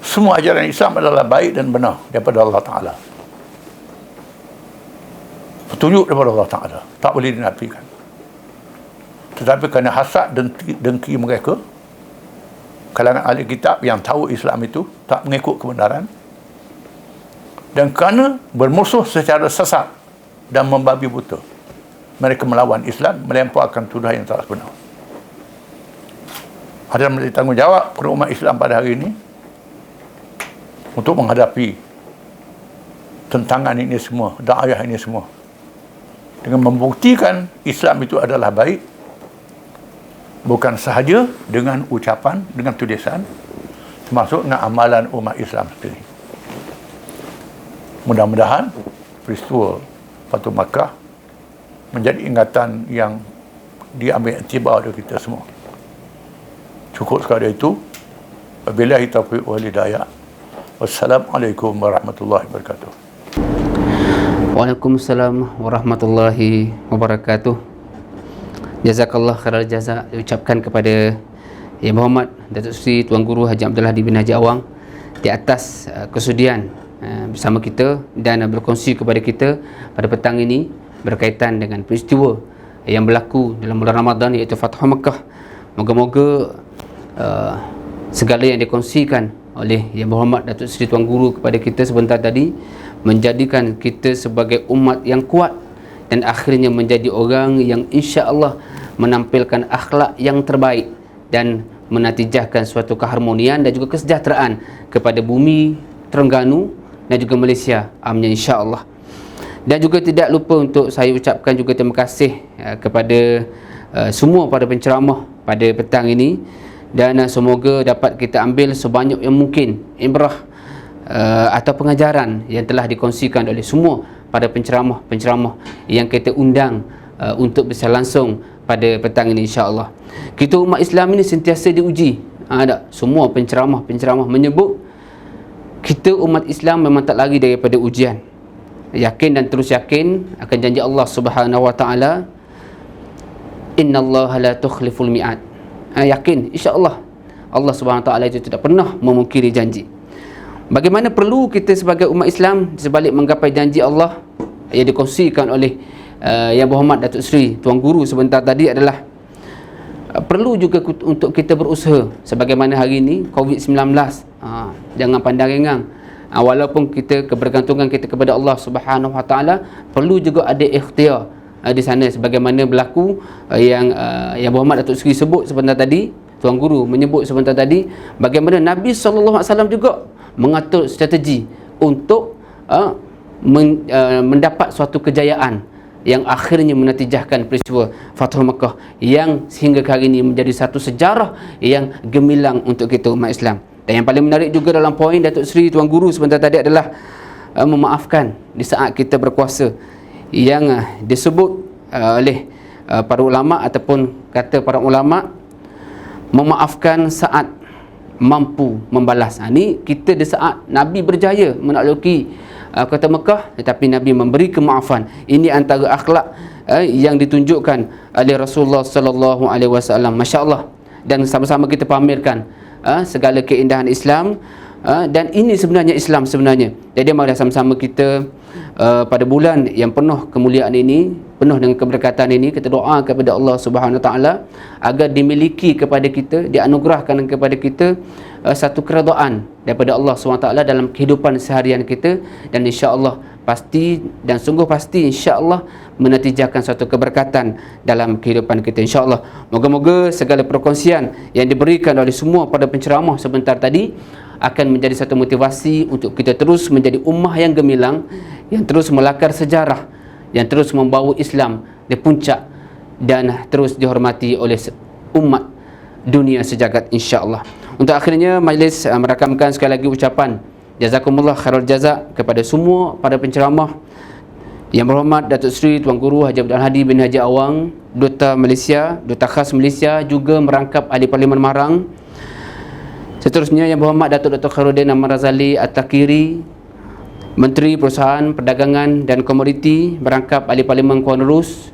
Speaker 4: Semua ajaran Islam adalah baik dan benar daripada Allah Ta'ala, petunjuk daripada Allah Ta'ala, tak boleh dinafikan. Tetapi kerana hasad dan dengki mereka, kalangan ahli kitab yang tahu Islam itu tak mengikut kebenaran, dan kerana bermusuh secara sesat dan membabi buta, mereka melawan Islam, melemparkan tuduhan yang tak benar. Ada menjadi tanggungjawab kepada umat Islam pada hari ini untuk menghadapi tentangan ini semua, dakwah ini semua, dengan membuktikan Islam itu adalah baik, bukan sahaja dengan ucapan, dengan tulisan, termasuk dengan amalan umat Islam sendiri. Mudah-mudahan peristiwa Fatu Makkah menjadi ingatan yang diambil iktibar oleh kita semua. Cukup sekadar itu. Wabillahi taufiq wal hidayah. Wassalamualaikum warahmatullahi wabarakatuh.
Speaker 1: Waalaikumsalam warahmatullahi wabarakatuh. Jazakallah khairal jaza diucapkan kepada Yang Berhormat Datuk Seri Tuan Guru Haji Abdul Hadi bin Haji Awang di atas kesudian bersama kita dan berkongsi kepada kita pada petang ini berkaitan dengan peristiwa yang berlaku dalam bulan Ramadan, iaitu Fathu Makkah. Moga-moga segala yang dikongsikan oleh Yang Berhormat Datuk Seri Tuan Guru kepada kita sebentar tadi menjadikan kita sebagai umat yang kuat dan akhirnya menjadi orang yang insya-Allah menampilkan akhlak yang terbaik dan menatijahkan suatu keharmonian dan juga kesejahteraan kepada bumi Terengganu dan juga Malaysia, amin insya-Allah. Dan juga tidak lupa untuk saya ucapkan juga terima kasih kepada semua para penceramah pada petang ini, dan semoga dapat kita ambil sebanyak yang mungkin ibrah atau pengajaran yang telah dikongsikan oleh semua pada penceramah-penceramah yang kita undang untuk bersiar langsung pada petang ini insya-Allah. Kita umat Islam ini sentiasa diuji. Semua penceramah-penceramah menyebut kita umat Islam memang tak lari daripada ujian. Yakin dan terus yakin akan janji Allah Subhanahu Wa Taala, innallaha la tukhliful mi'ad. Yakin insya-Allah Allah Subhanahu Wa Taala itu tidak pernah memungkiri janji. Bagaimana perlu kita sebagai umat Islam sebalik menggapai janji Allah yang dikongsikan oleh Yang Berhormat Datuk Seri Tuan Guru sebentar tadi adalah perlu juga untuk kita berusaha. Sebagaimana hari ini COVID-19, jangan pandang ringan. Walaupun kita kebergantungan kita kepada Allah Subhanahu Wa Taala, perlu juga ada ikhtiar di sana sebagaimana berlaku Yang Berhormat Datuk Seri sebut sebentar tadi, Tuan Guru menyebut sebentar tadi, bagaimana Nabi SAW juga mengatur strategi untuk mendapat suatu kejayaan yang akhirnya menatijahkan peristiwa Fathu Makkah yang sehingga hari ini menjadi satu sejarah yang gemilang untuk kita umat Islam. Dan yang paling menarik juga dalam poin Datuk Seri Tuan Guru sebentar tadi adalah memaafkan di saat kita berkuasa, yang disebut oleh para ulama ataupun kata para ulama, memaafkan saat mampu membalas. Ini kita di saat Nabi berjaya menakluki kota Mekah, tetapi Nabi memberi kemaafan. Ini antara akhlak yang ditunjukkan oleh Rasulullah sallallahu alaihi wasallam. Masya-Allah. Dan sama-sama kita pamerkan segala keindahan Islam, dan ini sebenarnya Islam sebenarnya. Jadi mari sama-sama kita pada bulan yang penuh kemuliaan ini, penuh dengan keberkatan ini, kita doa kepada Allah Subhanahu Wa Taala agar dimiliki kepada kita, dianugerahkan kepada kita satu keredaan daripada Allah Subhanahu Wa Taala dalam kehidupan seharian kita, dan insya-Allah pasti dan sungguh pasti insya-Allah menatijahkan suatu keberkatan dalam kehidupan kita insya-Allah. Moga-moga segala perkongsian yang diberikan oleh semua pada penceramah sebentar tadi akan menjadi satu motivasi untuk kita terus menjadi ummah yang gemilang, yang terus melakar sejarah, yang terus membawa Islam di puncak dan terus dihormati oleh umat dunia sejagat insya-Allah. Untuk akhirnya majlis merakamkan sekali lagi ucapan jazakumullah khairul jaza kepada semua pada penceramah. Yang Berhormat Datuk Seri Tuan Guru Haji Abdul Hadi bin Haji Awang, Duta Malaysia, Duta Khas Malaysia, juga merangkap Ahli Parlimen Marang. Seterusnya Yang Berhormat Datuk Dr. Khairuddin Ahmad Razali At-Takiri, Menteri Perusahaan, Perdagangan dan Komoditi, merangkap Ahli Parlimen Kuala Nerus.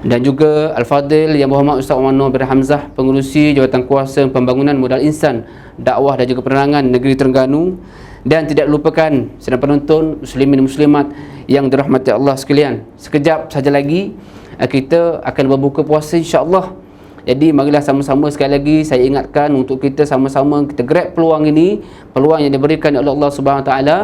Speaker 1: Dan juga Al-Fadil Yang Berhormat Ustaz Omar Noor bin Hamzah, Pengerusi Jawatan Kuasa Pembangunan Modal Insan, Dakwah dan juga Penerangan Negeri Terengganu. Dan tidak lupakan sedang penonton muslimin muslimat yang dirahmati Allah sekalian. Sekejap saja lagi kita akan berbuka puasa insya-Allah. Jadi marilah sama-sama sekali lagi saya ingatkan untuk kita sama-sama kita grab peluang ini, peluang yang diberikan oleh Allah Subhanahu Wa Taala.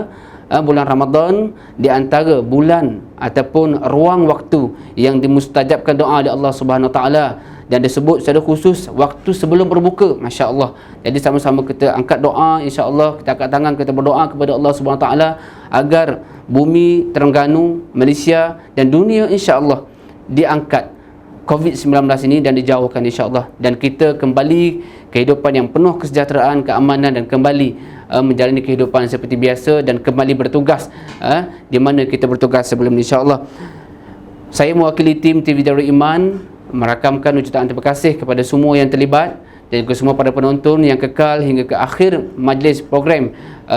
Speaker 1: Bulan Ramadan di antara bulan ataupun ruang waktu yang dimustajabkan doa oleh Allah Subhanahu Wa Taala, dan disebut secara khusus waktu sebelum berbuka. Masya-Allah. Jadi sama-sama kita angkat doa insya-Allah, kita angkat tangan, kita berdoa kepada Allah Subhanahu Wa Taala agar bumi Terengganu, Malaysia dan dunia insya-Allah diangkat COVID-19 ini dan dijauhkan insya-Allah, dan kita kembali kehidupan yang penuh kesejahteraan, keamanan, dan kembali menjalani kehidupan seperti biasa dan kembali bertugas di mana kita bertugas sebelum ini insya-Allah. Saya mewakili tim TV Darul Iman merakamkan ucapan terima kasih kepada semua yang terlibat dan juga semua pada penonton yang kekal hingga ke akhir majlis program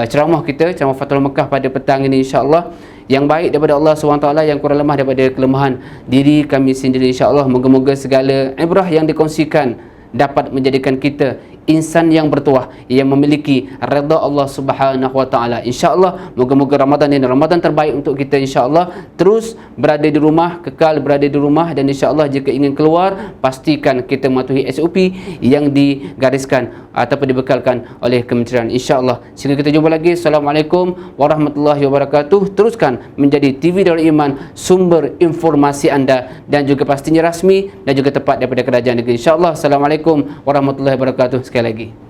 Speaker 1: ceramah kita, ceramah Fathul Mekah pada petang ini insya-Allah. Yang baik daripada Allah SWT, yang kurang lemah daripada kelemahan diri kami sendiri insya-Allah. Moga-moga segala ibrah yang dikongsikan dapat menjadikan kita insan yang bertuah, yang memiliki redha Allah Subhanahu wa taala. Insya-Allah moga-moga Ramadan ini Ramadan terbaik untuk kita insya-Allah. Terus berada di rumah, kekal berada di rumah, dan insya-Allah jika ingin keluar pastikan kita mematuhi SOP yang digariskan ataupun dibekalkan oleh kementerian insya-Allah. Sehingga kita jumpa lagi. Assalamualaikum warahmatullahi wabarakatuh. Teruskan menjadi TV Darul Iman, sumber informasi anda dan juga pastinya rasmi dan juga tepat daripada kerajaan negeri insya-Allah. Assalamualaikum warahmatullahi wabarakatuh. Sekali lagi.